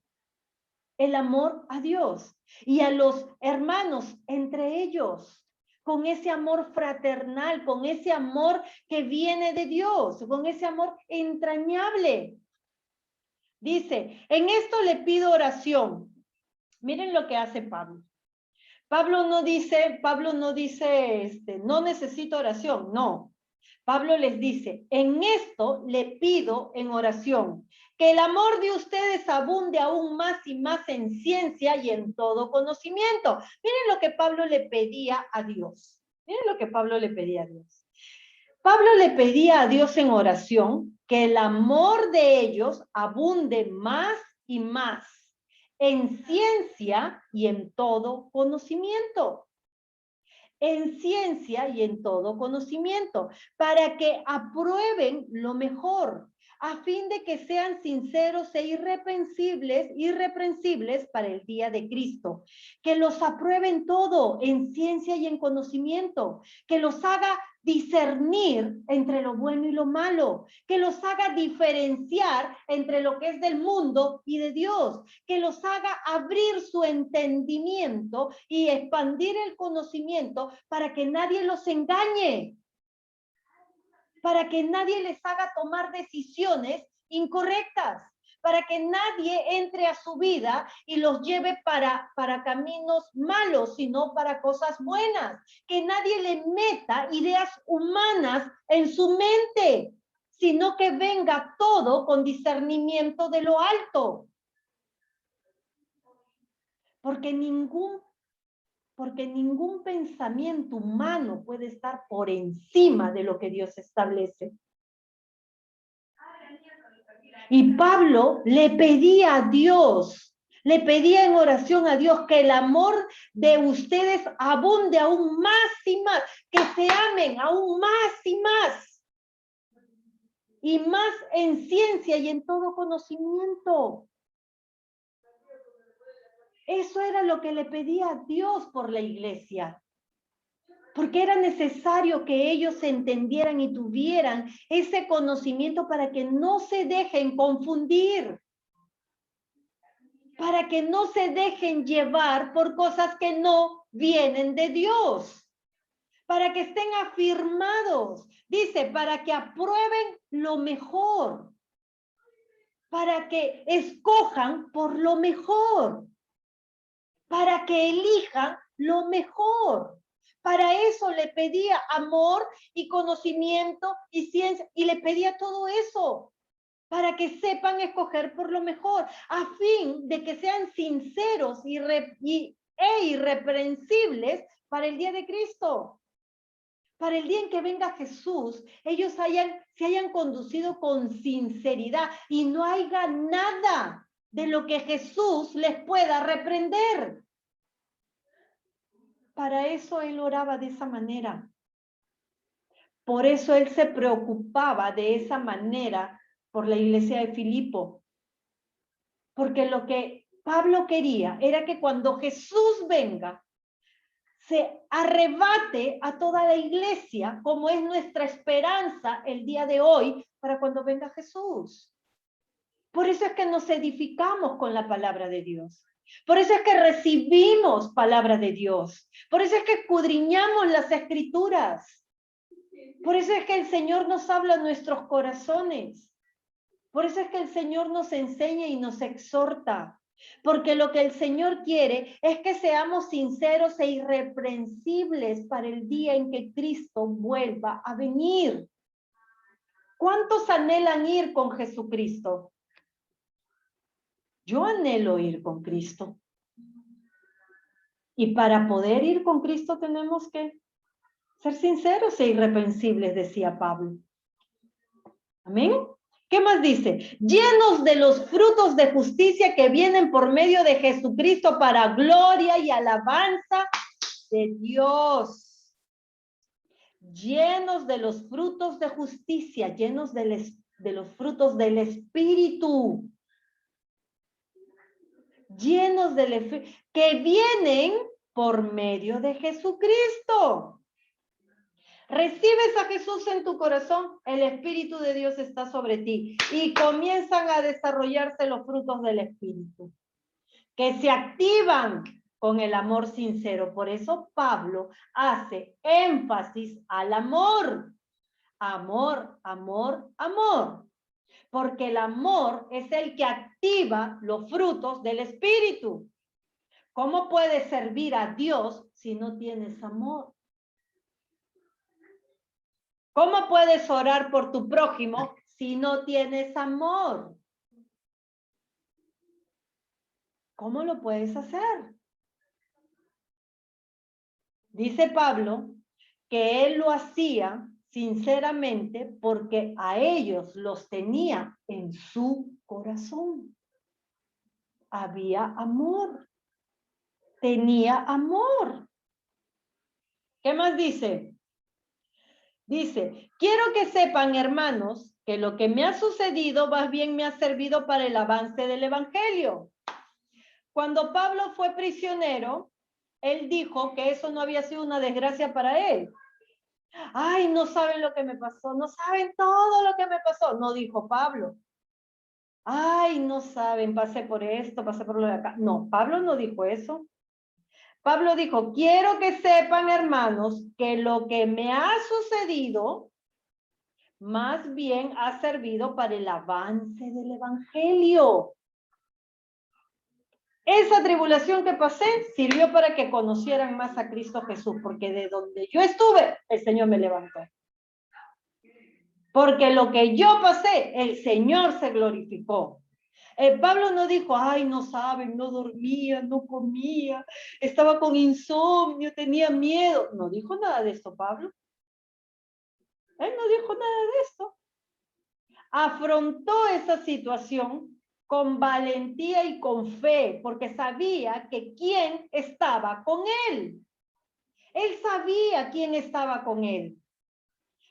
El amor a Dios y a los hermanos entre ellos, con ese amor fraternal, con ese amor que viene de Dios, con ese amor entrañable. Dice, en esto le pido oración. Miren lo que hace Pablo. Pablo no dice, no necesito oración, no. Pablo les dice, en esto le pido en oración, que el amor de ustedes abunde aún más y más en ciencia y en todo conocimiento. Miren lo que Pablo le pedía a Dios. Miren lo que Pablo le pedía a Dios. Pablo le pedía a Dios en oración que el amor de ellos abunde más y más en ciencia y en todo conocimiento. En ciencia y en todo conocimiento, para que aprueben lo mejor, a fin de que sean sinceros e irreprensibles para el día de Cristo. Que los aprueben todo en ciencia y en conocimiento, que los haga discernir entre lo bueno y lo malo, que los haga diferenciar entre lo que es del mundo y de Dios, que los haga abrir su entendimiento y expandir el conocimiento para que nadie los engañe, para que nadie les haga tomar decisiones incorrectas, para que nadie entre a su vida y los lleve para caminos malos, sino para cosas buenas, que nadie le meta ideas humanas en su mente, sino que venga todo con discernimiento de lo alto. Porque ningún pensamiento humano puede estar por encima de lo que Dios establece. Y Pablo le pedía a Dios, le pedía en oración a Dios que el amor de ustedes abunde aún más y más, que se amen aún más y más en ciencia y en todo conocimiento. Eso era lo que le pedía a Dios por la iglesia. Porque era necesario que ellos entendieran y tuvieran ese conocimiento para que no se dejen confundir, para que no se dejen llevar por cosas que no vienen de Dios, para que estén afirmados, dice, para que aprueben lo mejor, para que escojan por lo mejor, para que elijan lo mejor. Para eso le pedía amor y conocimiento y ciencia, y le pedía todo eso, para que sepan escoger por lo mejor, a fin de que sean sinceros e irreprensibles para el día de Cristo. Para el día en que venga Jesús, ellos se hayan conducido con sinceridad y no haya nada de lo que Jesús les pueda reprender. Para eso él oraba de esa manera. Por eso él se preocupaba de esa manera por la iglesia de Filipo. Porque lo que Pablo quería era que cuando Jesús venga, se arrebate a toda la iglesia, como es nuestra esperanza el día de hoy para cuando venga Jesús. Por eso es que nos edificamos con la palabra de Dios. Por eso es que recibimos palabra de Dios. Por eso es que escudriñamos las escrituras. Por eso es que el Señor nos habla a nuestros corazones. Por eso es que el Señor nos enseña y nos exhorta. Porque lo que el Señor quiere es que seamos sinceros e irreprensibles para el día en que Cristo vuelva a venir. ¿Cuántos anhelan ir con Jesucristo? Yo anhelo ir con Cristo. Y para poder ir con Cristo tenemos que ser sinceros e irreprensibles, decía Pablo. Amén. ¿Qué más dice? Llenos de los frutos de justicia que vienen por medio de Jesucristo para gloria y alabanza de Dios. Llenos de los frutos de justicia, llenos de los frutos del Espíritu. Llenos que vienen por medio de Jesucristo. Recibes a Jesús en tu corazón, el Espíritu de Dios está sobre ti y comienzan a desarrollarse los frutos del Espíritu, que se activan con el amor sincero. Por eso Pablo hace énfasis al amor. Amor, amor, amor. Porque el amor es el que activa los frutos del Espíritu. ¿Cómo puedes servir a Dios si no tienes amor? ¿Cómo puedes orar por tu prójimo si no tienes amor? ¿Cómo lo puedes hacer? Dice Pablo que él lo hacía sinceramente porque a ellos los tenía en su corazón. Había amor. Tenía amor. ¿Qué más dice? Dice, quiero que sepan, hermanos, que lo que me ha sucedido más bien me ha servido para el avance del evangelio. Cuando Pablo fue prisionero, él dijo que eso no había sido una desgracia para él. Ay, no saben lo que me pasó, no saben todo lo que me pasó, no dijo Pablo. Ay, no saben, pasé por esto, pasé por lo de acá. No, Pablo no dijo eso. Pablo dijo, quiero que sepan, hermanos, que lo que me ha sucedido más bien ha servido para el avance del evangelio. Esa tribulación que pasé sirvió para que conocieran más a Cristo Jesús, porque de donde yo estuve, el Señor me levantó. Porque lo que yo pasé, el Señor se glorificó. Pablo no dijo, ay, no saben, no dormía, no comía, estaba con insomnio, tenía miedo. No dijo nada de esto, Pablo. Él no dijo nada de esto. Afrontó esa situación con valentía y con fe, porque sabía que quién estaba con él. Él sabía quién estaba con él.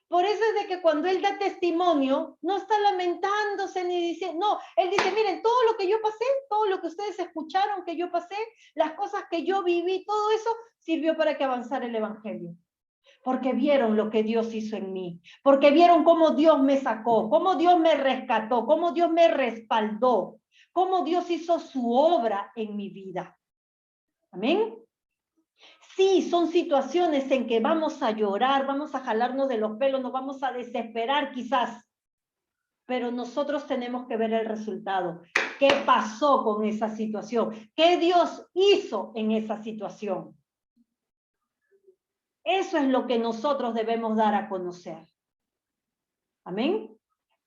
Por eso es de que cuando él da testimonio, no está lamentándose ni diciendo, no, él dice, miren, todo lo que yo pasé, todo lo que ustedes escucharon que yo pasé, las cosas que yo viví, todo eso sirvió para que avanzara el evangelio. Porque vieron lo que Dios hizo en mí, porque vieron cómo Dios me sacó, cómo Dios me rescató, cómo Dios me respaldó, cómo Dios hizo su obra en mi vida. Amén. Sí, son situaciones en que vamos a llorar, vamos a jalarnos de los pelos, nos vamos a desesperar quizás, pero nosotros tenemos que ver el resultado. ¿Qué pasó con esa situación? ¿Qué Dios hizo en esa situación? Eso es lo que nosotros debemos dar a conocer. Amén.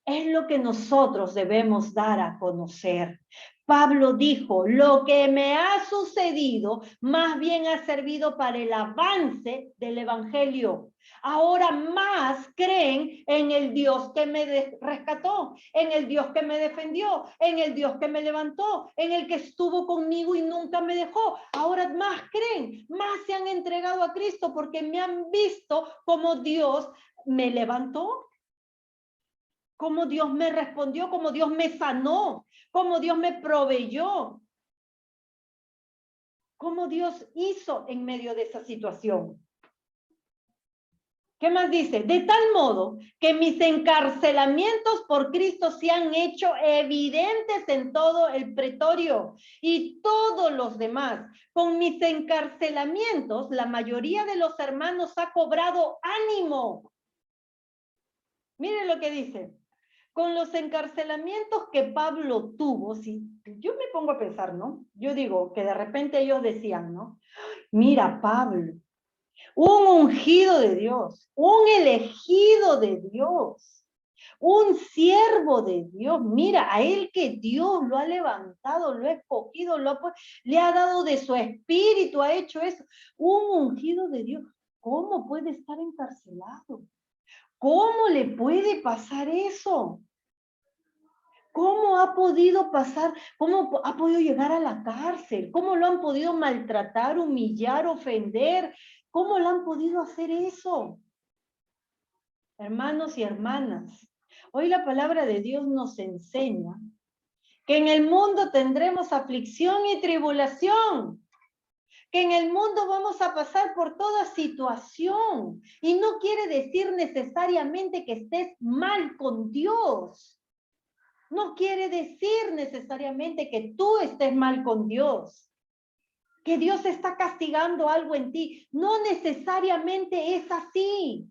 Es lo que nosotros debemos dar a conocer. Pablo dijo, lo que me ha sucedido más bien ha servido para el avance del evangelio. Ahora más creen en el Dios que me rescató, en el Dios que me defendió, en el Dios que me levantó, en el que estuvo conmigo y nunca me dejó. Ahora más creen, más se han entregado a Cristo porque me han visto como Dios me levantó, cómo Dios me respondió, cómo Dios me sanó, cómo Dios me proveyó, cómo Dios hizo en medio de esa situación. ¿Qué más dice? De tal modo que mis encarcelamientos por Cristo se han hecho evidentes en todo el pretorio y todos los demás. Con mis encarcelamientos, la mayoría de los hermanos ha cobrado ánimo. Miren lo que dice. Con los encarcelamientos que Pablo tuvo, si yo me pongo a pensar, ¿no? Yo digo que de repente ellos decían, ¿no? Mira, Pablo, un ungido de Dios, un elegido de Dios, un siervo de Dios, mira, a él que Dios lo ha levantado, lo ha escogido, le ha dado de su espíritu, ha hecho eso, un ungido de Dios, ¿cómo puede estar encarcelado? ¿Cómo le puede pasar eso? ¿Cómo ha podido pasar? ¿Cómo ha podido llegar a la cárcel? ¿Cómo lo han podido maltratar, humillar, ofender? ¿Cómo lo han podido hacer eso? Hermanos y hermanas, hoy la palabra de Dios nos enseña que en el mundo tendremos aflicción y tribulación, que en el mundo vamos a pasar por toda situación, y no quiere decir necesariamente que estés mal con Dios. No quiere decir necesariamente que tú estés mal con Dios, que Dios está castigando algo en ti. No necesariamente es así.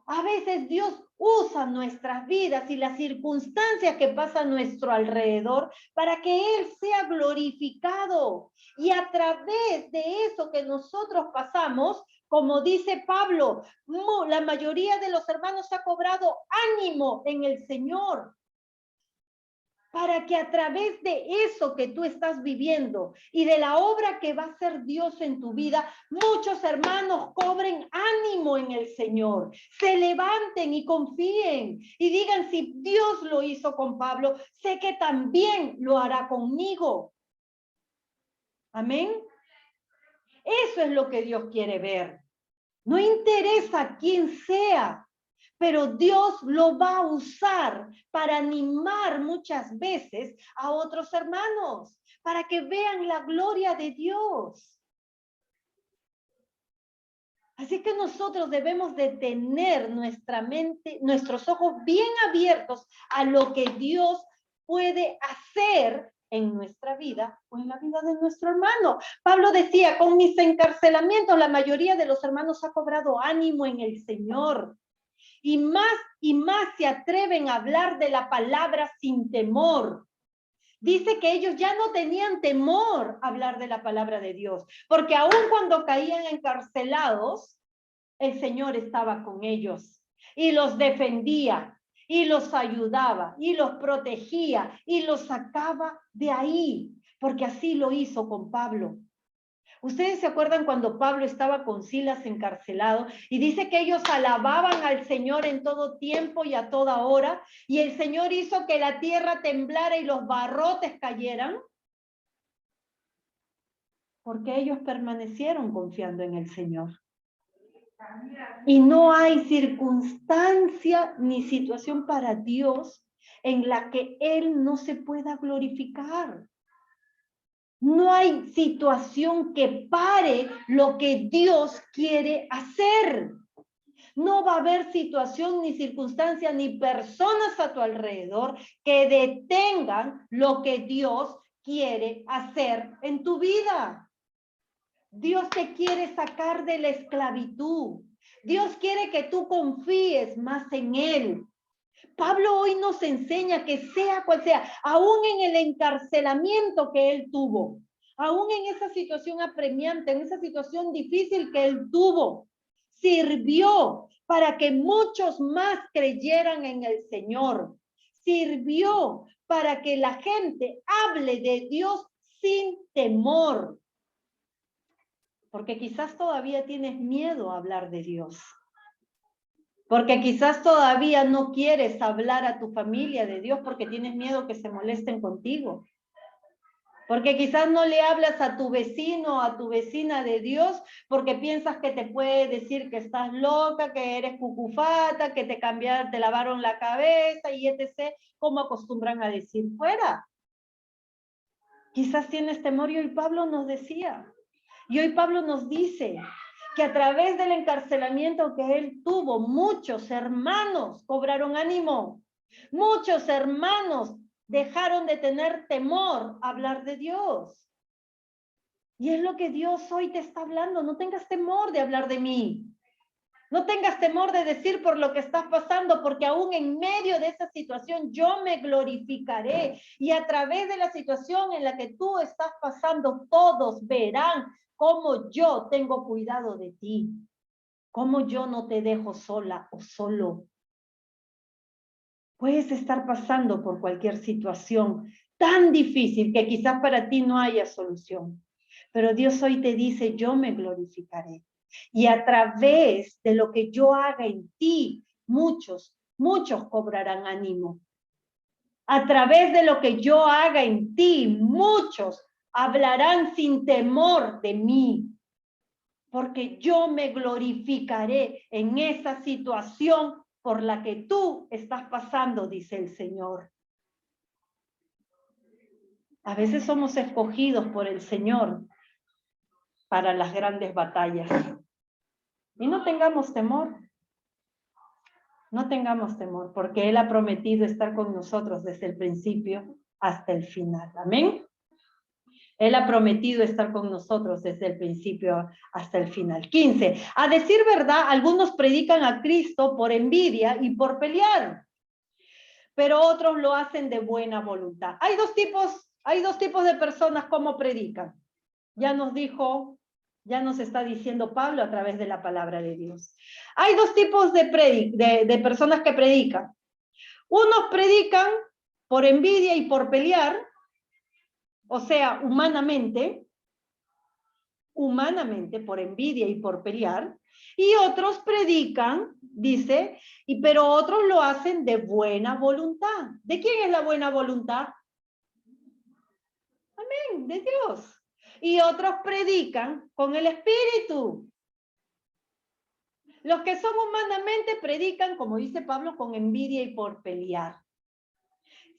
A veces Dios usa nuestras vidas y las circunstancias que pasan a nuestro alrededor para que Él sea glorificado. Y a través de eso que nosotros pasamos, como dice Pablo, la mayoría de los hermanos ha cobrado ánimo en el Señor, para que a través de eso que tú estás viviendo y de la obra que va a hacer Dios en tu vida, muchos hermanos cobren ánimo en el Señor, se levanten y confíen y digan, si Dios lo hizo con Pablo, sé que también lo hará conmigo. Amén. Eso es lo que Dios quiere ver. No interesa quién sea, pero Dios lo va a usar para animar muchas veces a otros hermanos, para que vean la gloria de Dios. Así que nosotros debemos de tener nuestra mente, nuestros ojos bien abiertos a lo que Dios puede hacer en nuestra vida o en la vida de nuestro hermano. Pablo decía, con mis encarcelamientos, la mayoría de los hermanos ha cobrado ánimo en el Señor. Y más se atreven a hablar de la palabra sin temor. Dice que ellos ya no tenían temor a hablar de la palabra de Dios, porque aun cuando caían encarcelados, el Señor estaba con ellos y los defendía y los ayudaba y los protegía y los sacaba de ahí, porque así lo hizo con Pablo. ¿Ustedes se acuerdan cuando Pablo estaba con Silas encarcelado y dice que ellos alababan al Señor en todo tiempo y a toda hora, y el Señor hizo que la tierra temblara y los barrotes cayeran? Porque ellos permanecieron confiando en el Señor. Y no hay circunstancia ni situación para Dios en la que Él no se pueda glorificar. No hay situación que pare lo que Dios quiere hacer. No va a haber situación, ni circunstancia, ni personas a tu alrededor que detengan lo que Dios quiere hacer en tu vida. Dios te quiere sacar de la esclavitud. Dios quiere que tú confíes más en Él. Pablo hoy nos enseña que sea cual sea, aún en el encarcelamiento que él tuvo, aún en esa situación apremiante, en esa situación difícil que él tuvo, sirvió para que muchos más creyeran en el Señor. Sirvió para que la gente hable de Dios sin temor. Porque quizás todavía tienes miedo a hablar de Dios. Porque quizás todavía no quieres hablar a tu familia de Dios porque tienes miedo que se molesten contigo. Porque quizás no le hablas a tu vecino o a tu vecina de Dios porque piensas que te puede decir que estás loca, que eres cucufata, que te lavaron la cabeza y etc. Como acostumbran a decir fuera. Quizás tienes temor y hoy Pablo nos decía. Y hoy Pablo nos dice que a través del encarcelamiento que él tuvo, muchos hermanos cobraron ánimo. Muchos hermanos dejaron de tener temor a hablar de Dios. Y es lo que Dios hoy te está hablando. No tengas temor de hablar de mí. No tengas temor de decir por lo que estás pasando, porque aún en medio de esa situación yo me glorificaré. Y a través de la situación en la que tú estás pasando, todos verán cómo yo tengo cuidado de ti. Cómo yo no te dejo sola o solo. Puedes estar pasando por cualquier situación tan difícil que quizás para ti no haya solución. Pero Dios hoy te dice, yo me glorificaré. Y a través de lo que yo haga en ti, muchos cobrarán ánimo. A través de lo que yo haga en ti, muchos hablarán sin temor de mí. Porque yo me glorificaré en esa situación por la que tú estás pasando, dice el Señor. A veces somos escogidos por el Señor para las grandes batallas. Y no tengamos temor. No tengamos temor, porque Él ha prometido estar con nosotros desde el principio hasta el final. Amén. Él ha prometido estar con nosotros desde el principio hasta el final. 15. A decir verdad, algunos predican a Cristo por envidia y por pelear, pero otros lo hacen de buena voluntad. Hay dos tipos de personas como predican. Ya nos está diciendo Pablo a través de la palabra de Dios. Hay dos tipos de personas que predican. Unos predican por envidia y por pelear, o sea, humanamente, por envidia y por pelear, y otros predican, dice, pero otros lo hacen de buena voluntad. ¿De quién es la buena voluntad? Amén, de Dios. Y otros predican con el Espíritu. Los que son humanamente predican, como dice Pablo, con envidia y por pelear.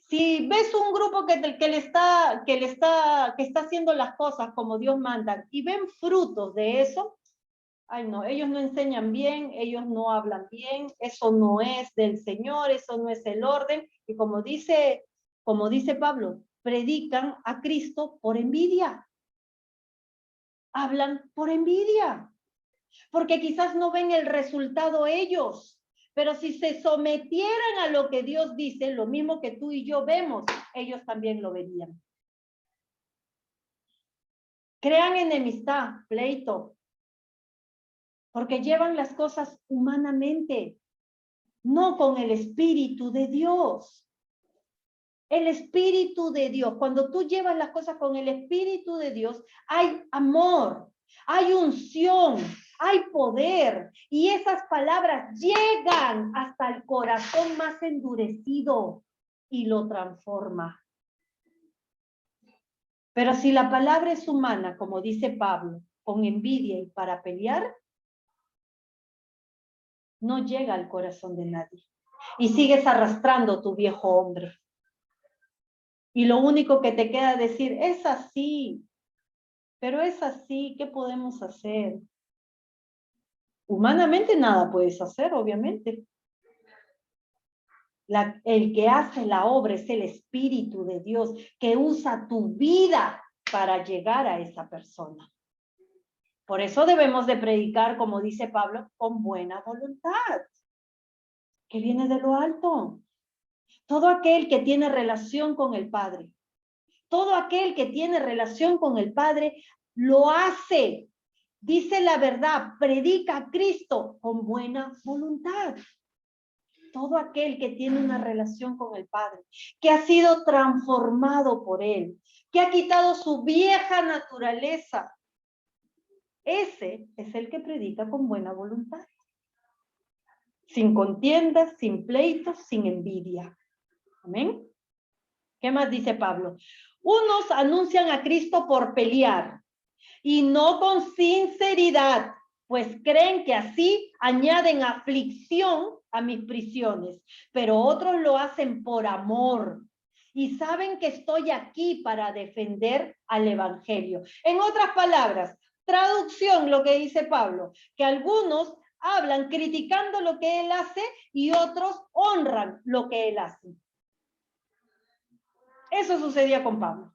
Si ves un grupo que está haciendo las cosas como Dios manda y ven frutos de eso, ay no, ellos no enseñan bien, ellos no hablan bien, eso no es del Señor, eso no es el orden. Y como dice Pablo, predican a Cristo por envidia. Hablan por envidia. Porque quizás no ven el resultado ellos. Pero si se sometieran a lo que Dios dice, lo mismo que tú y yo vemos, ellos también lo verían. Crean enemistad, pleito, porque llevan las cosas humanamente, no con el Espíritu de Dios. El Espíritu de Dios, cuando tú llevas las cosas con el Espíritu de Dios, hay amor, hay unción, hay poder, y esas palabras llegan hasta el corazón más endurecido y lo transforma. Pero si la palabra es humana, como dice Pablo, con envidia y para pelear, no llega al corazón de nadie. Y sigues arrastrando tu viejo hombre. Y lo único que te queda decir, es así, pero es así, ¿qué podemos hacer? Humanamente nada puedes hacer, obviamente. El que hace la obra es el Espíritu de Dios, que usa tu vida para llegar a esa persona. Por eso debemos de predicar, como dice Pablo, con buena voluntad, que viene de lo alto. Todo aquel que tiene relación con el Padre, todo aquel que tiene relación con el Padre, lo hace dice la verdad, predica a Cristo con buena voluntad. Todo aquel que tiene una relación con el Padre, que ha sido transformado por Él, que ha quitado su vieja naturaleza, ese es el que predica con buena voluntad. Sin contiendas, sin pleitos, sin envidia. Amén. ¿Qué más dice Pablo? Unos anuncian a Cristo por pelear y no con sinceridad, pues creen que así añaden aflicción a mis prisiones, pero otros lo hacen por amor y saben que estoy aquí para defender al evangelio. En otras palabras, traducción, lo que dice Pablo, que algunos hablan criticando lo que él hace y otros honran lo que él hace. Eso sucedía con Pablo.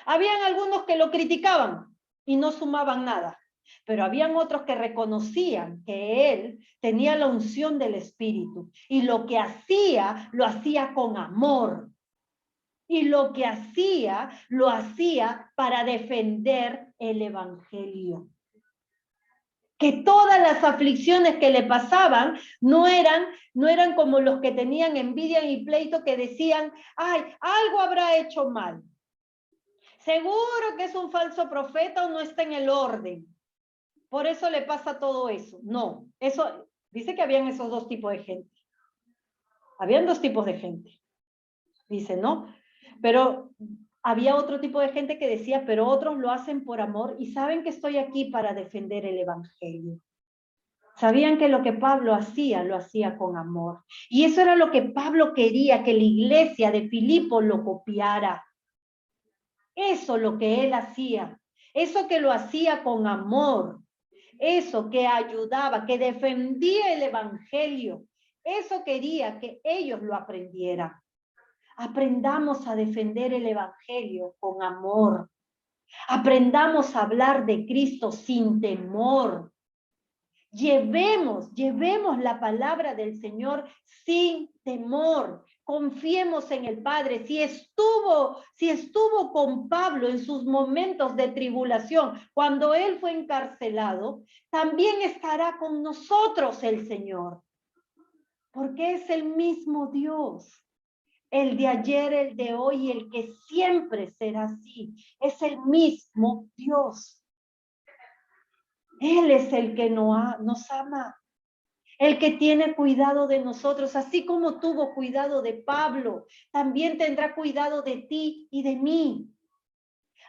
Habían algunos que lo criticaban y no sumaban nada, pero habían otros que reconocían que él tenía la unción del Espíritu y lo que hacía, lo hacía con amor. Y lo que hacía, lo hacía para defender el evangelio. Que todas las aflicciones que le pasaban no eran como los que tenían envidia y pleito que decían, ay, algo habrá hecho mal. Seguro que es un falso profeta o no está en el orden. Por eso le pasa todo eso. No, eso dice que habían esos dos tipos de gente. Habían dos tipos de gente. Dice, ¿no? Pero había otro tipo de gente que decía, pero otros lo hacen por amor y saben que estoy aquí para defender el evangelio. Sabían que lo que Pablo hacía, lo hacía con amor. Y eso era lo que Pablo quería, que la iglesia de Filipo lo copiara. Eso lo que él hacía, eso que lo hacía con amor, eso que ayudaba, que defendía el evangelio, eso quería que ellos lo aprendieran. Aprendamos a defender el evangelio con amor. Aprendamos a hablar de Cristo sin temor. Llevemos la palabra del Señor sin temor. Confiemos en el Padre. Si estuvo con Pablo en sus momentos de tribulación, cuando él fue encarcelado, también estará con nosotros el Señor. Porque es el mismo Dios. El de ayer, el de hoy y el que siempre será así. Es el mismo Dios. Él es el que nos ama. El que tiene cuidado de nosotros, así como tuvo cuidado de Pablo, también tendrá cuidado de ti y de mí.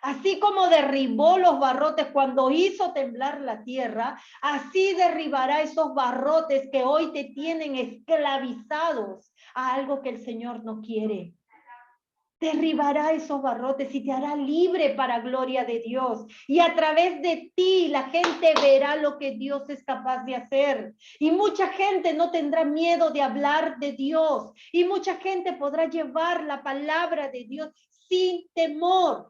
Así como derribó los barrotes cuando hizo temblar la tierra, así derribará esos barrotes que hoy te tienen esclavizados a algo que el Señor no quiere. Derribará esos barrotes y te hará libre para gloria de Dios. Y a través de ti la gente verá lo que Dios es capaz de hacer. Y mucha gente no tendrá miedo de hablar de Dios. Y mucha gente podrá llevar la palabra de Dios sin temor,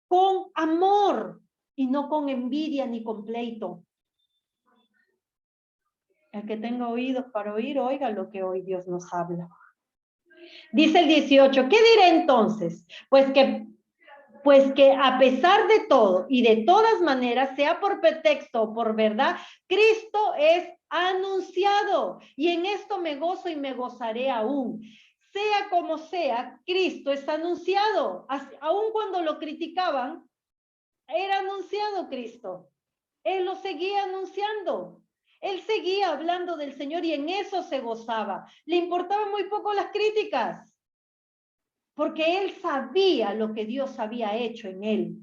con amor y no con envidia ni con pleito. El que tenga oídos para oír, oiga lo que hoy Dios nos habla. Dice el 18, ¿qué diré entonces? Pues que a pesar de todo y de todas maneras, sea por pretexto o por verdad, Cristo es anunciado y en esto me gozo y me gozaré aún. Sea como sea, Cristo es anunciado. Aun cuando lo criticaban, era anunciado Cristo. Él lo seguía anunciando. Él seguía hablando del Señor y en eso se gozaba. Le importaban muy poco las críticas, porque él sabía lo que Dios había hecho en él.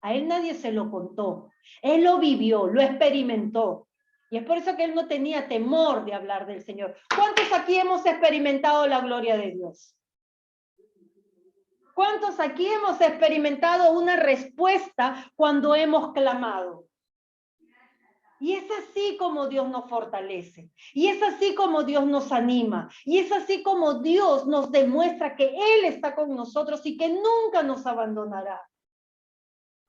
A él nadie se lo contó. Él lo vivió, lo experimentó. Y es por eso que él no tenía temor de hablar del Señor. ¿Cuántos aquí hemos experimentado la gloria de Dios? ¿Cuántos aquí hemos experimentado una respuesta cuando hemos clamado? Y es así como Dios nos fortalece. Y es así como Dios nos anima. Y es así como Dios nos demuestra que Él está con nosotros y que nunca nos abandonará.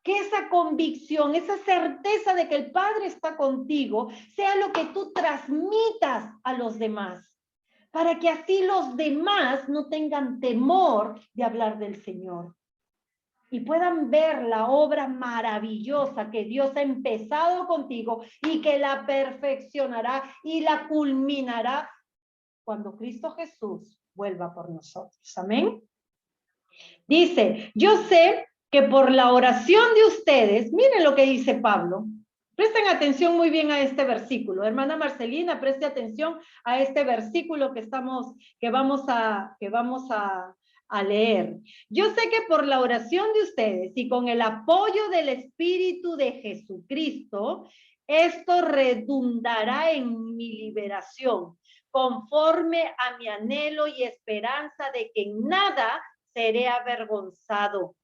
Que esa convicción, esa certeza de que el Padre está contigo, sea lo que tú transmitas a los demás. Para que así los demás no tengan temor de hablar del Señor. y puedan ver la obra maravillosa que Dios ha empezado contigo y que la perfeccionará y la culminará cuando Cristo Jesús vuelva por nosotros. Amén. Dice, yo sé que por la oración de ustedes, miren lo que dice Pablo. Presten atención muy bien a este versículo. Hermana Marcelina, preste atención a este versículo que vamos a leer. Yo sé que por la oración de ustedes y con el apoyo del Espíritu de Jesucristo, esto redundará en mi liberación, conforme a mi anhelo y esperanza de que en nada seré avergonzado,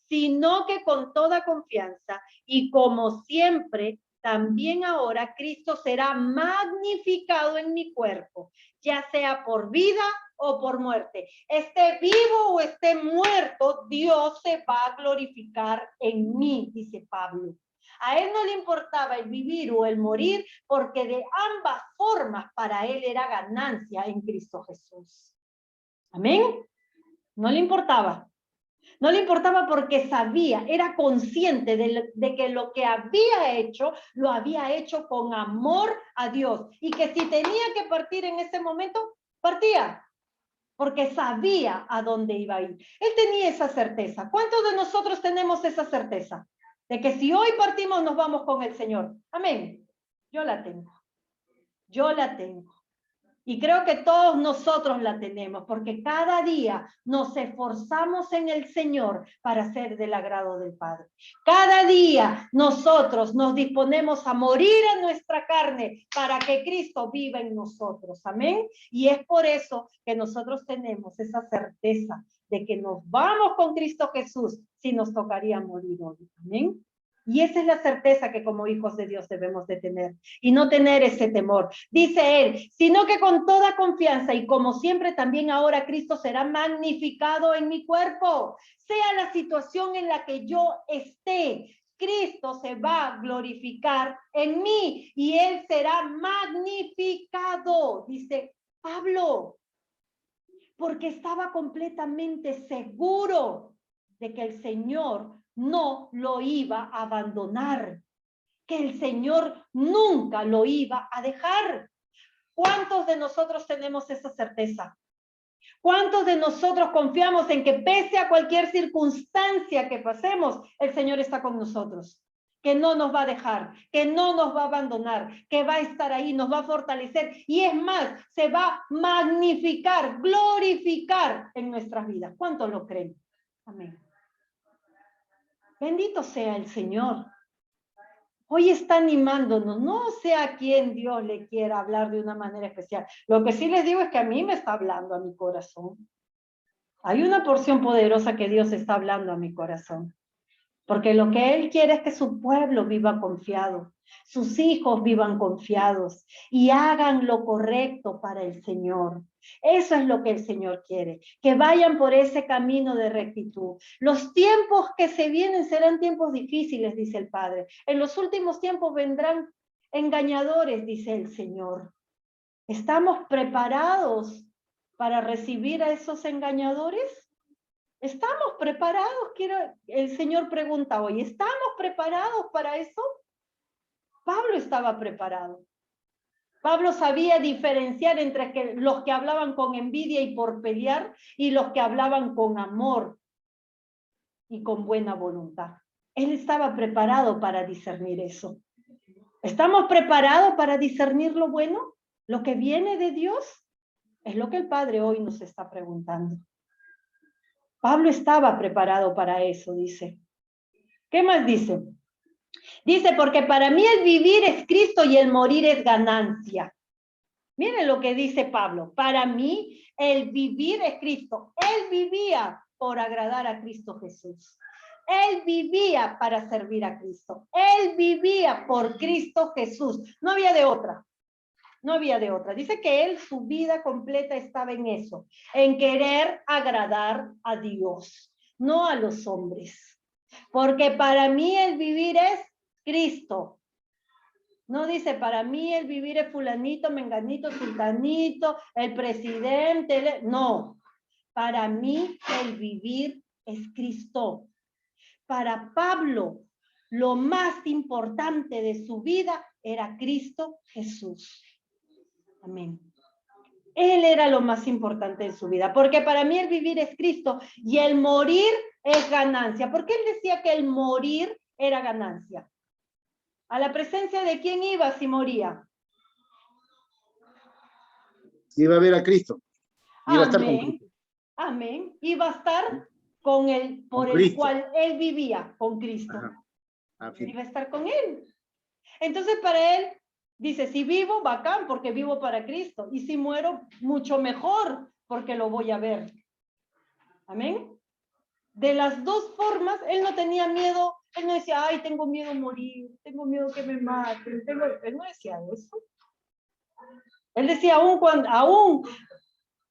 sino que con toda confianza y como siempre, también ahora Cristo será magnificado en mi cuerpo, ya sea por vida o por muerte. Esté vivo o esté muerto, Dios se va a glorificar en mí, dice Pablo. A él no le importaba el vivir o el morir, porque de ambas formas para él era ganancia en Cristo Jesús. Amén. No le importaba. No le importaba porque sabía, era consciente de que lo que había hecho, lo había hecho con amor a Dios. Y que si tenía que partir en ese momento, partía. Porque sabía a dónde iba a ir. Él tenía esa certeza. ¿Cuántos de nosotros tenemos esa certeza? De que si hoy partimos, nos vamos con el Señor. Amén. Yo la tengo. Yo la tengo. Y creo que todos nosotros la tenemos, porque cada día nos esforzamos en el Señor para ser del agrado del Padre. Cada día nosotros nos disponemos a morir a nuestra carne para que Cristo viva en nosotros. Amén. Y es por eso que nosotros tenemos esa certeza de que nos vamos con Cristo Jesús si nos tocaría morir hoy. Amén. Y esa es la certeza que como hijos de Dios debemos de tener y no tener ese temor. Dice él, sino que con toda confianza y como siempre también ahora Cristo será magnificado en mi cuerpo. Sea la situación en la que yo esté, Cristo se va a glorificar en mí y él será magnificado, dice Pablo, porque estaba completamente seguro de que el Señor no lo iba a abandonar, que el Señor nunca lo iba a dejar. ¿Cuántos de nosotros tenemos esa certeza? ¿Cuántos de nosotros confiamos en que pese a cualquier circunstancia que pasemos, el Señor está con nosotros? Que no nos va a dejar, que no nos va a abandonar, que va a estar ahí, nos va a fortalecer y es más, se va a magnificar, glorificar en nuestras vidas. ¿Cuántos lo creen? Amén. Bendito sea el Señor. Hoy está animándonos, no sé a quién Dios le quiera hablar de una manera especial. Lo que sí les digo es que a mí me está hablando a mi corazón. Hay una porción poderosa que Dios está hablando a mi corazón. Porque lo que Él quiere es que su pueblo viva confiado, sus hijos vivan confiados y hagan lo correcto para el Señor. Eso es lo que el Señor quiere, que vayan por ese camino de rectitud. Los tiempos que se vienen serán tiempos difíciles, dice el Padre. En los últimos tiempos vendrán engañadores, dice el Señor. ¿Estamos preparados para recibir a esos engañadores? ¿Estamos preparados? El Señor pregunta hoy, ¿estamos preparados para eso? Pablo estaba preparado. Pablo sabía diferenciar entre los que hablaban con envidia y por pelear y los que hablaban con amor y con buena voluntad. Él estaba preparado para discernir eso. ¿Estamos preparados para discernir lo bueno? ¿Lo que viene de Dios? Es lo que el Padre hoy nos está preguntando. Pablo estaba preparado para eso, dice. ¿Qué más dice? Dice, porque para mí el vivir es Cristo y el morir es ganancia. Miren lo que dice Pablo. Para mí el vivir es Cristo. Él vivía por agradar a Cristo Jesús. Él vivía para servir a Cristo. Él vivía por Cristo Jesús. No había de otra. No había de otra. Dice que él, su vida completa estaba en eso, en querer agradar a Dios, no a los hombres. Porque para mí el vivir es Cristo. No dice, para mí el vivir es fulanito, menganito, sultanito, el presidente. No, para mí el vivir es Cristo. Para Pablo, lo más importante de su vida era Cristo Jesús. Amén. Él era lo más importante de su vida, porque para mí el vivir es Cristo y el morir es ganancia. ¿Por qué él decía que el morir era ganancia? ¿A la presencia de quién iba si moría? Iba a ver a Cristo. Iba a estar con Amén. Cristo. Amén. Iba a estar con él, por el cual él vivía, con Cristo. Iba a estar con él. Entonces para él, dice, si vivo, bacán, porque vivo para Cristo. Y si muero, mucho mejor, porque lo voy a ver. Amén. De las dos formas, él no tenía miedo. Él no decía, ay, tengo miedo a morir, tengo miedo que me maten. Él no decía eso. Él decía, aún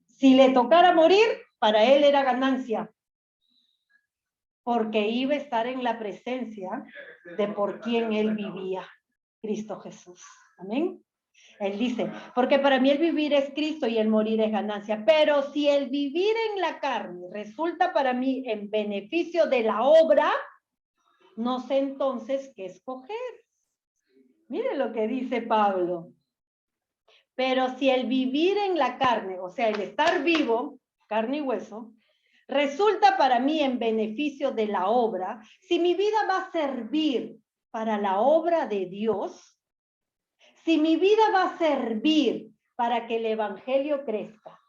si le tocara morir, para él era ganancia. Porque iba a estar en la presencia de por quien él vivía, Cristo Jesús. Amén. Él dice, porque para mí el vivir es Cristo y el morir es ganancia. Pero si el vivir en la carne resulta para mí en beneficio de la obra, no sé entonces qué escoger. Mire lo que dice Pablo. Pero si el vivir en la carne, o sea, el estar vivo, carne y hueso, resulta para mí en beneficio de la obra, si mi vida va a servir para la obra de Dios, si mi vida va a servir para que el evangelio crezca,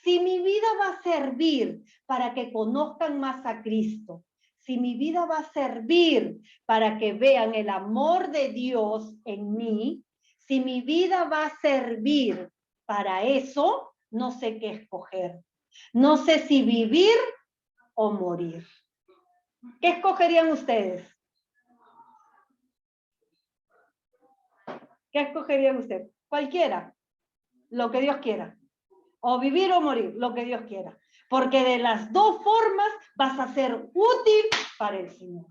si mi vida va a servir para que conozcan más a Cristo, si mi vida va a servir para que vean el amor de Dios en mí, si mi vida va a servir para eso, no sé qué escoger. No sé si vivir o morir. ¿Qué escogerían ustedes? ¿Qué escogerían ustedes? Cualquiera, lo que Dios quiera. O vivir o morir, lo que Dios quiera. Porque de las dos formas vas a ser útil para el Señor.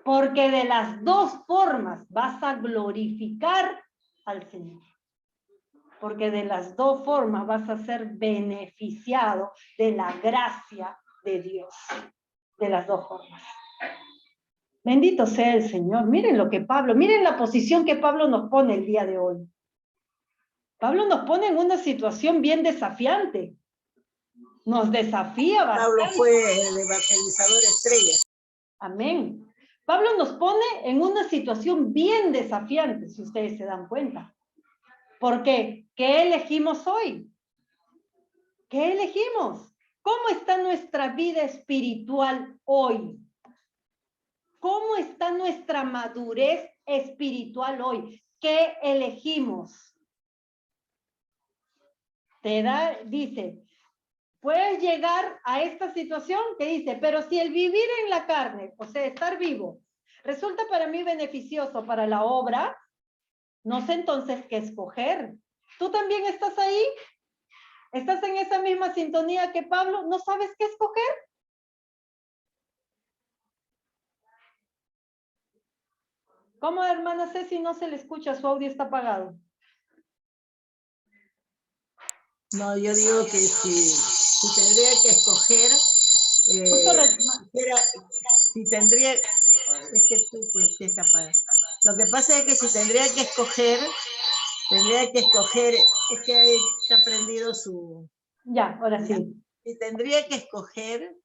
Porque de las dos formas vas a glorificar al Señor. Porque de las dos formas vas a ser beneficiado de la gracia de Dios. De las dos formas. Bendito sea el Señor. Miren lo que Pablo, miren la posición que Pablo nos pone el día de hoy. Pablo nos pone en una situación bien desafiante. Nos desafía bastante. Pablo fue el evangelizador estrella. Amén. Pablo nos pone en una situación bien desafiante, si ustedes se dan cuenta. ¿Por qué? ¿Qué elegimos hoy? ¿Qué elegimos? ¿Cómo está nuestra vida espiritual hoy? ¿Cómo está nuestra madurez espiritual hoy? ¿Qué elegimos? Dice, puedes llegar a esta situación que dice, pero si el vivir en la carne, o sea, estar vivo, resulta para mí beneficioso para la obra, no sé entonces qué escoger. ¿Tú también estás ahí? ¿Estás en esa misma sintonía que Pablo? ¿No sabes qué escoger? ¿Cómo, hermana Ceci, no se le escucha? Su audio está apagado. No, yo digo que si tendría que escoger, si tendría, es que tú pues que está apagado. Lo que pasa es que si tendría que escoger, es que ahí está prendido su... Ya, ahora sí. Si tendría que escoger,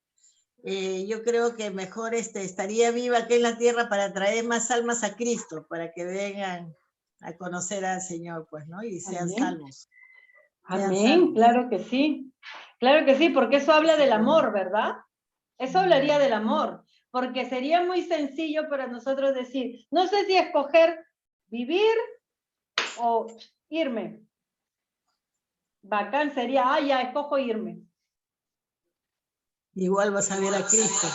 yo creo que mejor estaría viva aquí en la tierra para traer más almas a Cristo, para que vengan a conocer al Señor, pues, ¿no? Y sean salvos. Amén, claro que sí. Claro que sí, porque eso habla del amor, ¿verdad? Eso hablaría del amor, porque sería muy sencillo para nosotros decir, no sé si escoger vivir o irme. Bacán sería, ya, escojo irme. Igual vas a ver a Cristo.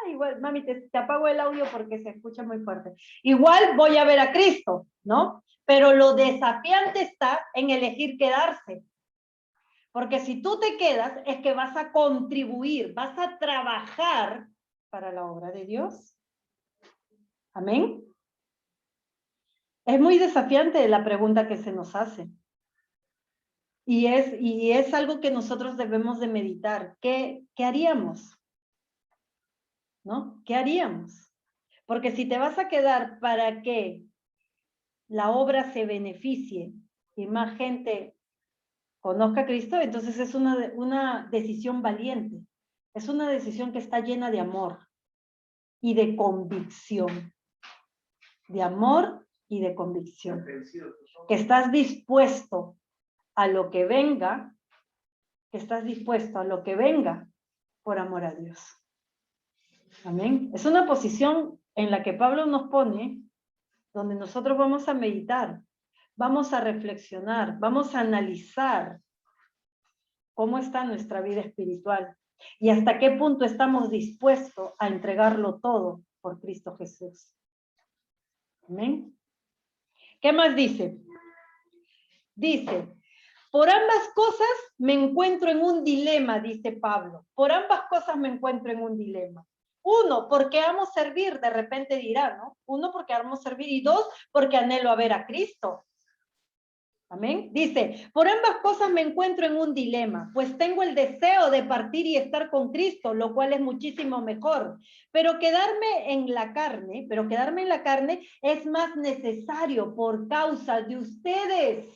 Igual, mami, te apago el audio porque se escucha muy fuerte. Igual voy a ver a Cristo, ¿no? Pero lo desafiante está en elegir quedarse. Porque si tú te quedas, es que vas a contribuir, vas a trabajar para la obra de Dios. Amén. Es muy desafiante la pregunta que se nos hace. Y es algo que nosotros debemos de meditar. ¿Qué haríamos? ¿no? ¿Qué haríamos? Porque si te vas a quedar para que la obra se beneficie y más gente conozca a Cristo, entonces es una decisión valiente. Es una decisión que está llena de amor y de convicción. De amor y de convicción. Que estás dispuesto a lo que venga, por amor a Dios. Amén. Es una posición en la que Pablo nos pone, donde nosotros vamos a meditar, vamos a reflexionar, vamos a analizar cómo está nuestra vida espiritual y hasta qué punto estamos dispuestos a entregarlo todo por Cristo Jesús. Amén. ¿Qué más dice? Dice, por ambas cosas me encuentro en un dilema, dice Pablo. Por ambas cosas me encuentro en un dilema. Uno, porque amo servir, de repente dirá, ¿no? Uno, porque amo servir, y dos, porque anhelo a ver a Cristo. Amén. Dice, por ambas cosas me encuentro en un dilema, pues tengo el deseo de partir y estar con Cristo, lo cual es muchísimo mejor. Pero quedarme en la carne es más necesario por causa de ustedes.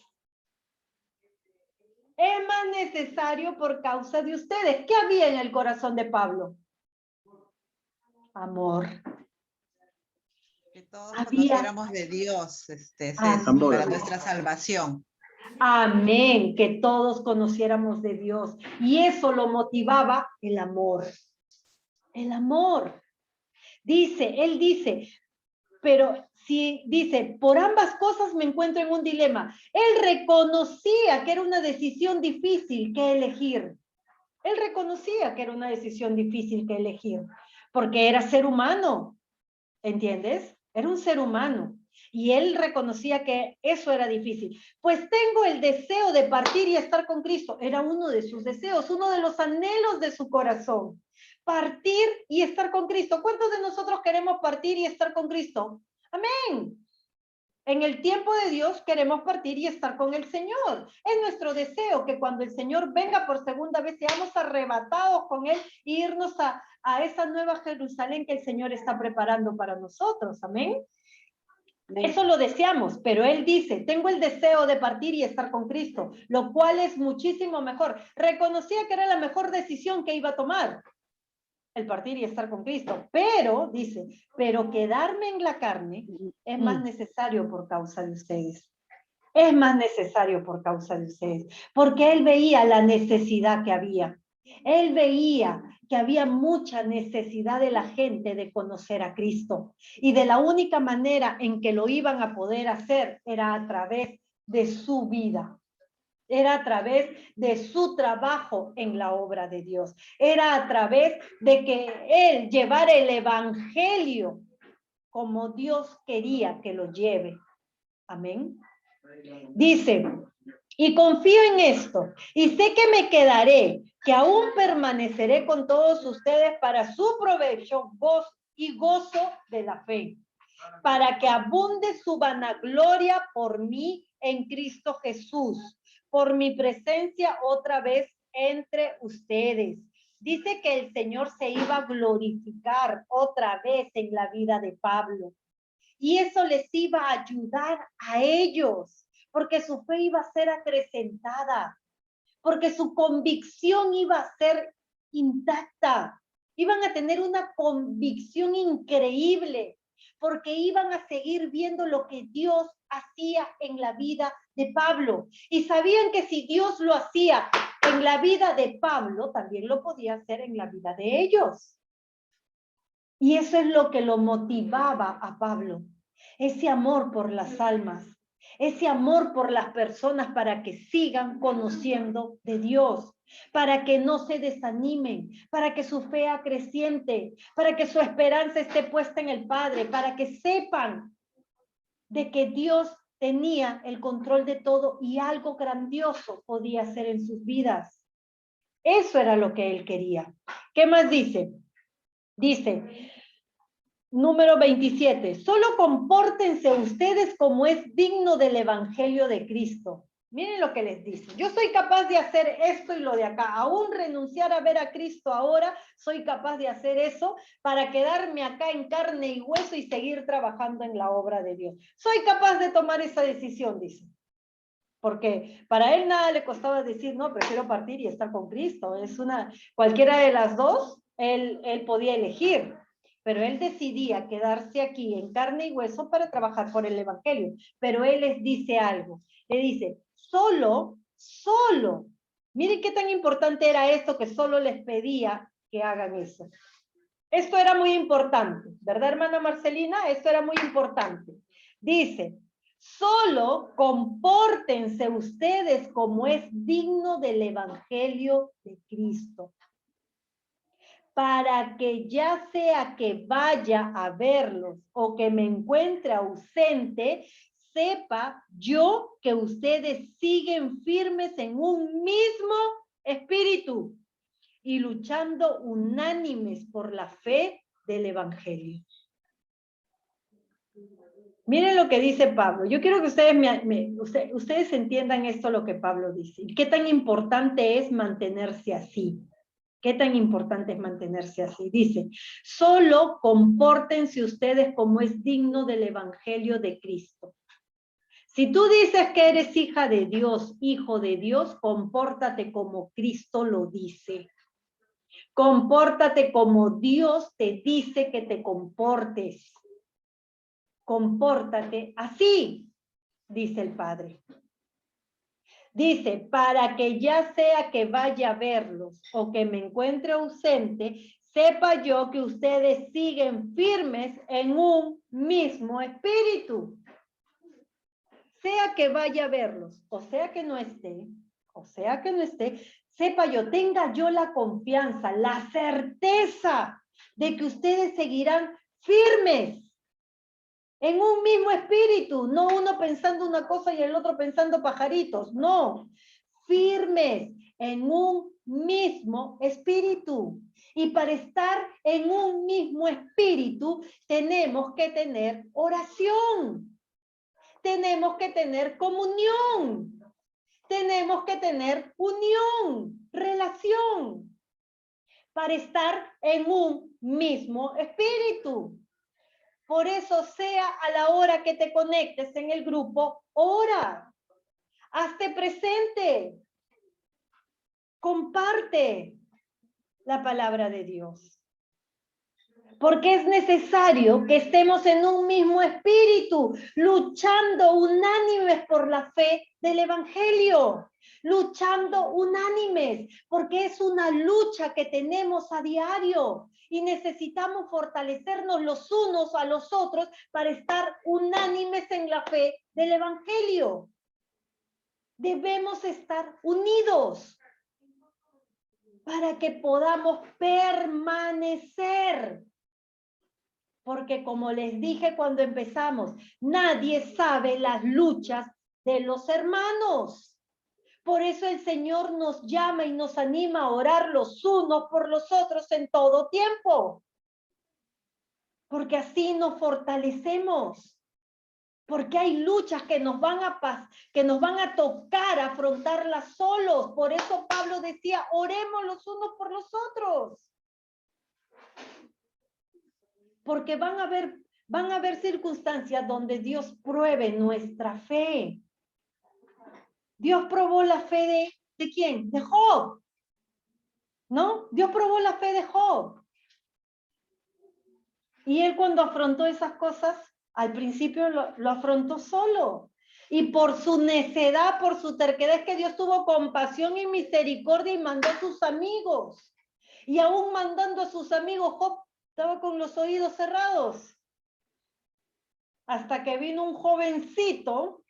Es más necesario por causa de ustedes. ¿Qué había en el corazón de Pablo? Amor. Que todos Había... conociéramos de Dios, Amor. para nuestra salvación. Amén, que todos conociéramos de Dios. Y eso lo motivaba el amor. El amor. Él dice, pero si dice, por ambas cosas me encuentro en un dilema. Él reconocía que era una decisión difícil que elegir. Él reconocía que era una decisión difícil que elegir, porque era ser humano, ¿entiendes? Era un ser humano. Y él reconocía que eso era difícil. Pues tengo el deseo de partir y estar con Cristo. Era uno de sus deseos, uno de los anhelos de su corazón. Partir y estar con Cristo. ¿Cuántos de nosotros queremos partir y estar con Cristo? Amén. En el tiempo de Dios queremos partir y estar con el Señor. Es nuestro deseo que cuando el Señor venga por segunda vez seamos arrebatados con Él e irnos a esa nueva Jerusalén que el Señor está preparando para nosotros. Amén. Eso lo deseamos, pero Él dice, tengo el deseo de partir y estar con Cristo, lo cual es muchísimo mejor. Reconocía que era la mejor decisión que iba a tomar, el partir y estar con Cristo, pero, dice, pero quedarme en la carne es más necesario por causa de ustedes. Es más necesario por causa de ustedes, porque Él veía la necesidad que había. Él veía que había mucha necesidad de la gente de conocer a Cristo, y de la única manera en que lo iban a poder hacer era a través de su vida. Era a través de su trabajo en la obra de Dios. Era a través de que Él llevara el evangelio como Dios quería que lo lleve. Amén. Dice, y confío en esto, y sé que me quedaré, que aún permaneceré con todos ustedes para su provecho, gozo y gozo de la fe, para que abunde su vanagloria por mí en Cristo Jesús, por mi presencia otra vez entre ustedes. Dice que el Señor se iba a glorificar otra vez en la vida de Pablo. Y eso les iba a ayudar a ellos, porque su fe iba a ser acrecentada, porque su convicción iba a ser intacta. Iban a tener una convicción increíble, porque iban a seguir viendo lo que Dios hacía en la vida de Pablo. Y sabían que si Dios lo hacía en la vida de Pablo, también lo podía hacer en la vida de ellos. Y eso es lo que lo motivaba a Pablo. Ese amor por las almas, ese amor por las personas para que sigan conociendo de Dios, para que no se desanimen, para que su fe acreciente, para que su esperanza esté puesta en el Padre, para que sepan de que Dios tenía el control de todo y algo grandioso podía hacer en sus vidas. Eso era lo que él quería. ¿Qué más dice? Dice, número 27, solo compórtense ustedes como es digno del evangelio de Cristo. Miren lo que les dice. Yo soy capaz de hacer esto y lo de acá. Aún renunciar a ver a Cristo ahora, soy capaz de hacer eso para quedarme acá en carne y hueso y seguir trabajando en la obra de Dios. Soy capaz de tomar esa decisión, dice. Porque para él nada le costaba decir, no, prefiero partir y estar con Cristo. Cualquiera de las dos, él podía elegir. Pero él decidía quedarse aquí en carne y hueso para trabajar por el evangelio. Pero él les dice algo. Le dice, solo, miren qué tan importante era esto que solo les pedía que hagan eso. Esto era muy importante, ¿verdad, hermana Marcelina? Esto era muy importante. Dice, solo compórtense ustedes como es digno del evangelio de Cristo, para que ya sea que vaya a verlos o que me encuentre ausente, sepa yo que ustedes siguen firmes en un mismo espíritu y luchando unánimes por la fe del evangelio. Miren lo que dice Pablo. Yo quiero que ustedes entiendan esto, lo que Pablo dice. ¿Qué tan importante es mantenerse así? ¿Qué tan importante es mantenerse así? Dice, solo compórtense ustedes como es digno del evangelio de Cristo. Si tú dices que eres hija de Dios, hijo de Dios, compórtate como Cristo lo dice. Compórtate como Dios te dice que te comportes. Compórtate así, dice el Padre. Dice, para que ya sea que vaya a verlos o que me encuentre ausente, sepa yo que ustedes siguen firmes en un mismo espíritu. Sea que vaya a verlos, o sea que no esté, sepa yo, tenga yo la confianza, la certeza de que ustedes seguirán firmes en un mismo espíritu, no uno pensando una cosa y el otro pensando pajaritos, no, firmes en un mismo espíritu. Y para estar en un mismo espíritu tenemos que tener oración, tenemos que tener comunión, tenemos que tener unión, relación, para estar en un mismo espíritu. Por eso, sea a la hora que te conectes en el grupo, ora, hazte presente, comparte la palabra de Dios. Porque es necesario que estemos en un mismo espíritu, luchando unánimes por la fe del evangelio, luchando unánimes, porque es una lucha que tenemos a diario y necesitamos fortalecernos los unos a los otros para estar unánimes en la fe del evangelio. Debemos estar unidos para que podamos permanecer. Porque como les dije cuando empezamos, nadie sabe las luchas de los hermanos. Por eso el Señor nos llama y nos anima a orar los unos por los otros en todo tiempo. Porque así nos fortalecemos. Porque hay luchas que nos van a tocar afrontarlas solos. Por eso Pablo decía, oremos los unos por los otros. Porque van a haber circunstancias donde Dios pruebe nuestra fe. Dios probó la fe ¿de quién? De Job. ¿No? Dios probó la fe de Job. Y él cuando afrontó esas cosas, al principio lo afrontó solo. Y por su necedad, por su terquedad, es que Dios tuvo compasión y misericordia y mandó a sus amigos. Y aún mandando a sus amigos, Job estaba con los oídos cerrados. Hasta que vino un jovencito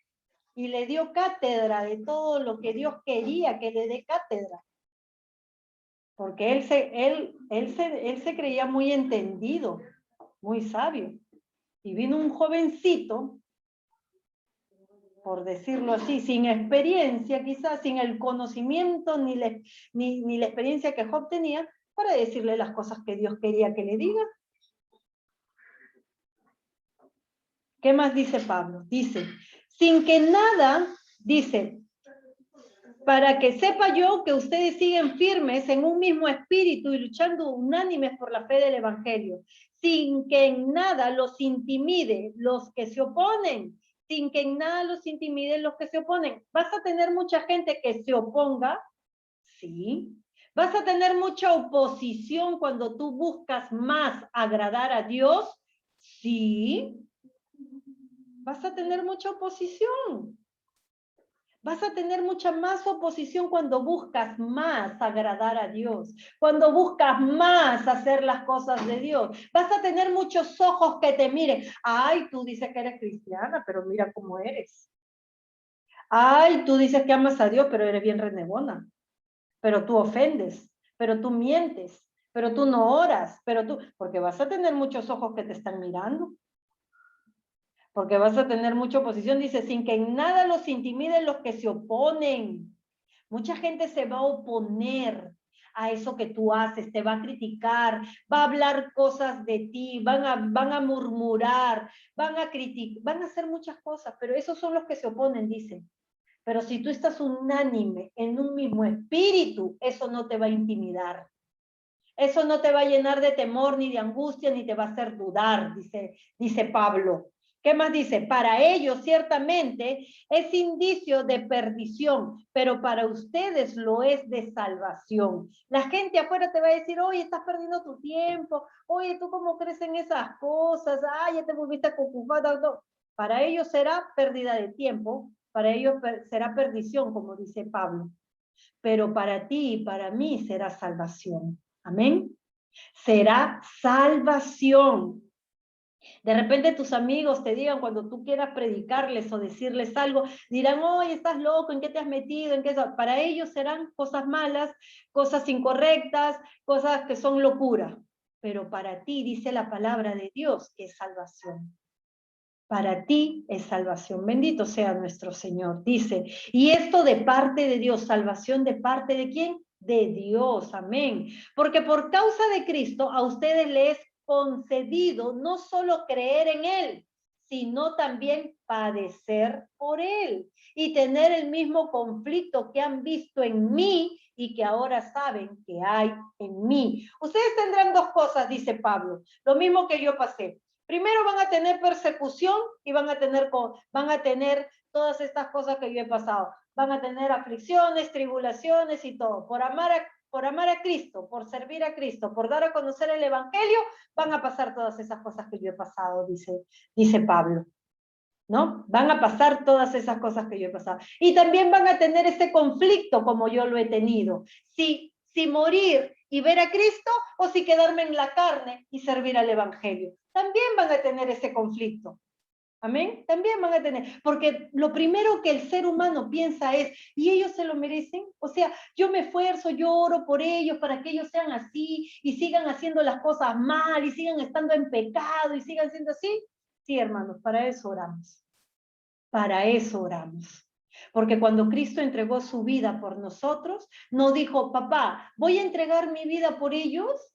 y le dio cátedra de todo lo que Dios quería que le dé cátedra. Porque él se creía muy entendido, muy sabio. Y vino un jovencito, por decirlo así, sin experiencia, quizás sin el conocimiento ni la experiencia que Job tenía, para decirle las cosas que Dios quería que le diga. ¿Qué más dice Pablo? Dice, sin que nada, dice, para que sepa yo que ustedes siguen firmes en un mismo espíritu y luchando unánimes por la fe del evangelio, sin que en nada los intimide los que se oponen, sin que en nada los intimiden los que se oponen. ¿Vas a tener mucha gente que se oponga? Sí. ¿Vas a tener mucha oposición cuando tú buscas más agradar a Dios? Sí. Vas a tener mucha oposición. Vas a tener mucha más oposición cuando buscas más agradar a Dios, cuando buscas más hacer las cosas de Dios. Vas a tener muchos ojos que te miren. Ay, tú dices que eres cristiana, pero mira cómo eres. Ay, tú dices que amas a Dios, pero eres bien renegona. Pero tú ofendes, pero tú mientes, pero tú no oras, porque vas a tener muchos ojos que te están mirando. Porque vas a tener mucha oposición, dice, sin que en nada los intimiden los que se oponen. Mucha gente se va a oponer a eso que tú haces, te va a criticar, va a hablar cosas de ti, van a murmurar, van a criticar, van a hacer muchas cosas, pero esos son los que se oponen, dice. Pero si tú estás unánime en un mismo espíritu, eso no te va a intimidar. Eso no te va a llenar de temor, ni de angustia, ni te va a hacer dudar, dice Pablo. ¿Qué más dice? Para ellos ciertamente es indicio de perdición, pero para ustedes lo es de salvación. La gente afuera te va a decir, oye, estás perdiendo tu tiempo, oye, ¿tú cómo crees en esas cosas? Ay, ya te volviste ocupado. No. Para ellos será pérdida de tiempo, para ellos será perdición, como dice Pablo. Pero para ti y para mí será salvación. Amén. Será salvación. De repente tus amigos te digan cuando tú quieras predicarles o decirles algo, dirán, oye, estás loco, ¿en qué te has metido? ¿En qué? Para ellos serán cosas malas, cosas incorrectas, cosas que son locura. Pero para ti dice la palabra de Dios que es salvación. Para ti es salvación. Bendito sea nuestro Señor. Dice, y esto de parte de Dios, salvación de parte de ¿quién? De Dios, amén. Porque por causa de Cristo a ustedes les es concedido no solo creer en Él, sino también padecer por Él y tener el mismo conflicto que han visto en mí y que ahora saben que hay en mí. Ustedes tendrán dos cosas, dice Pablo, lo mismo que yo pasé. Primero van a tener persecución y van a tener todas estas cosas que yo he pasado. Van a tener aflicciones, tribulaciones y todo. Por amar a Cristo, por servir a Cristo, por dar a conocer el Evangelio, van a pasar todas esas cosas que yo he pasado, dice Pablo. ¿No? Van a pasar todas esas cosas que yo he pasado. Y también van a tener ese conflicto como yo lo he tenido. Si morir y ver a Cristo o si quedarme en la carne y servir al Evangelio. También van a tener ese conflicto. Amén. También van a tener, porque lo primero que el ser humano piensa es, ¿y ellos se lo merecen? O sea, yo me esfuerzo, yo oro por ellos para que ellos sean así y sigan haciendo las cosas mal y sigan estando en pecado y sigan siendo así. Sí, hermanos, para eso oramos. Para eso oramos. Porque cuando Cristo entregó su vida por nosotros, no dijo, papá, voy a entregar mi vida por ellos,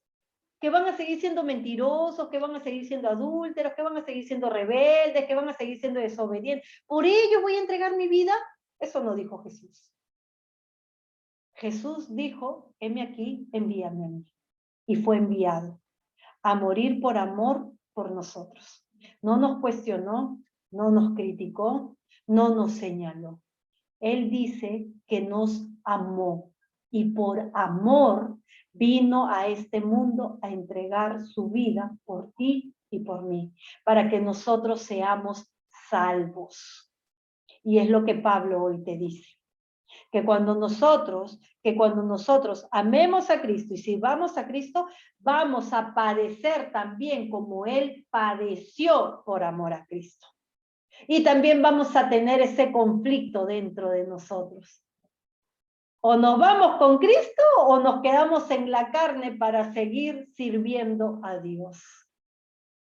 que van a seguir siendo mentirosos, que van a seguir siendo adúlteros, que van a seguir siendo rebeldes, que van a seguir siendo desobedientes. Por ellos voy a entregar mi vida. Eso no dijo Jesús. Jesús dijo, heme aquí, envíame a mí. Y fue enviado a morir por amor por nosotros. No nos cuestionó, no nos criticó, no nos señaló. Él dice que nos amó y por amor vino a este mundo a entregar su vida por ti y por mí, para que nosotros seamos salvos. Y es lo que Pablo hoy te dice. Que cuando nosotros amemos a Cristo y sirvamos a Cristo, vamos a padecer también como Él padeció por amor a Cristo. Y también vamos a tener ese conflicto dentro de nosotros. O nos vamos con Cristo o nos quedamos en la carne para seguir sirviendo a Dios.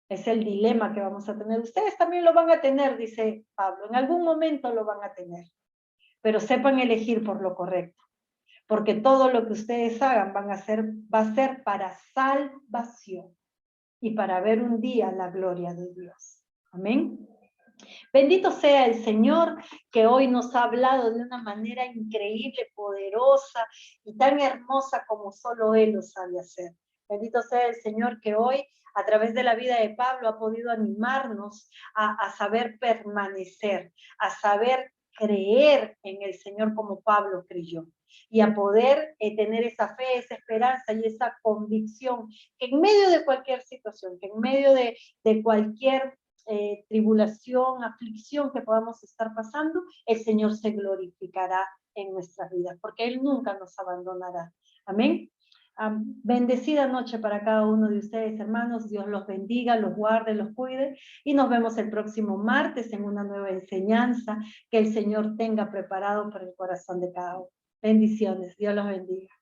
Es el dilema que vamos a tener. Ustedes también lo van a tener, dice Pablo. En algún momento lo van a tener. Pero sepan elegir por lo correcto. Porque todo lo que ustedes hagan va a ser para salvación. Y para ver un día la gloria de Dios. Amén. Bendito sea el Señor que hoy nos ha hablado de una manera increíble, poderosa y tan hermosa como solo Él lo sabe hacer. Bendito sea el Señor que hoy, a través de la vida de Pablo, ha podido animarnos a saber permanecer, a saber creer en el Señor como Pablo creyó y a poder tener esa fe, esa esperanza y esa convicción que en medio de cualquier situación, que en medio de cualquier tribulación, aflicción que podamos estar pasando, el Señor se glorificará en nuestras vidas, porque Él nunca nos abandonará. Amén. Bendecida noche para cada uno de ustedes, hermanos. Dios los bendiga, los guarde, los cuide y nos vemos el próximo martes en una nueva enseñanza que el Señor tenga preparado para el corazón de cada uno. Bendiciones. Dios los bendiga.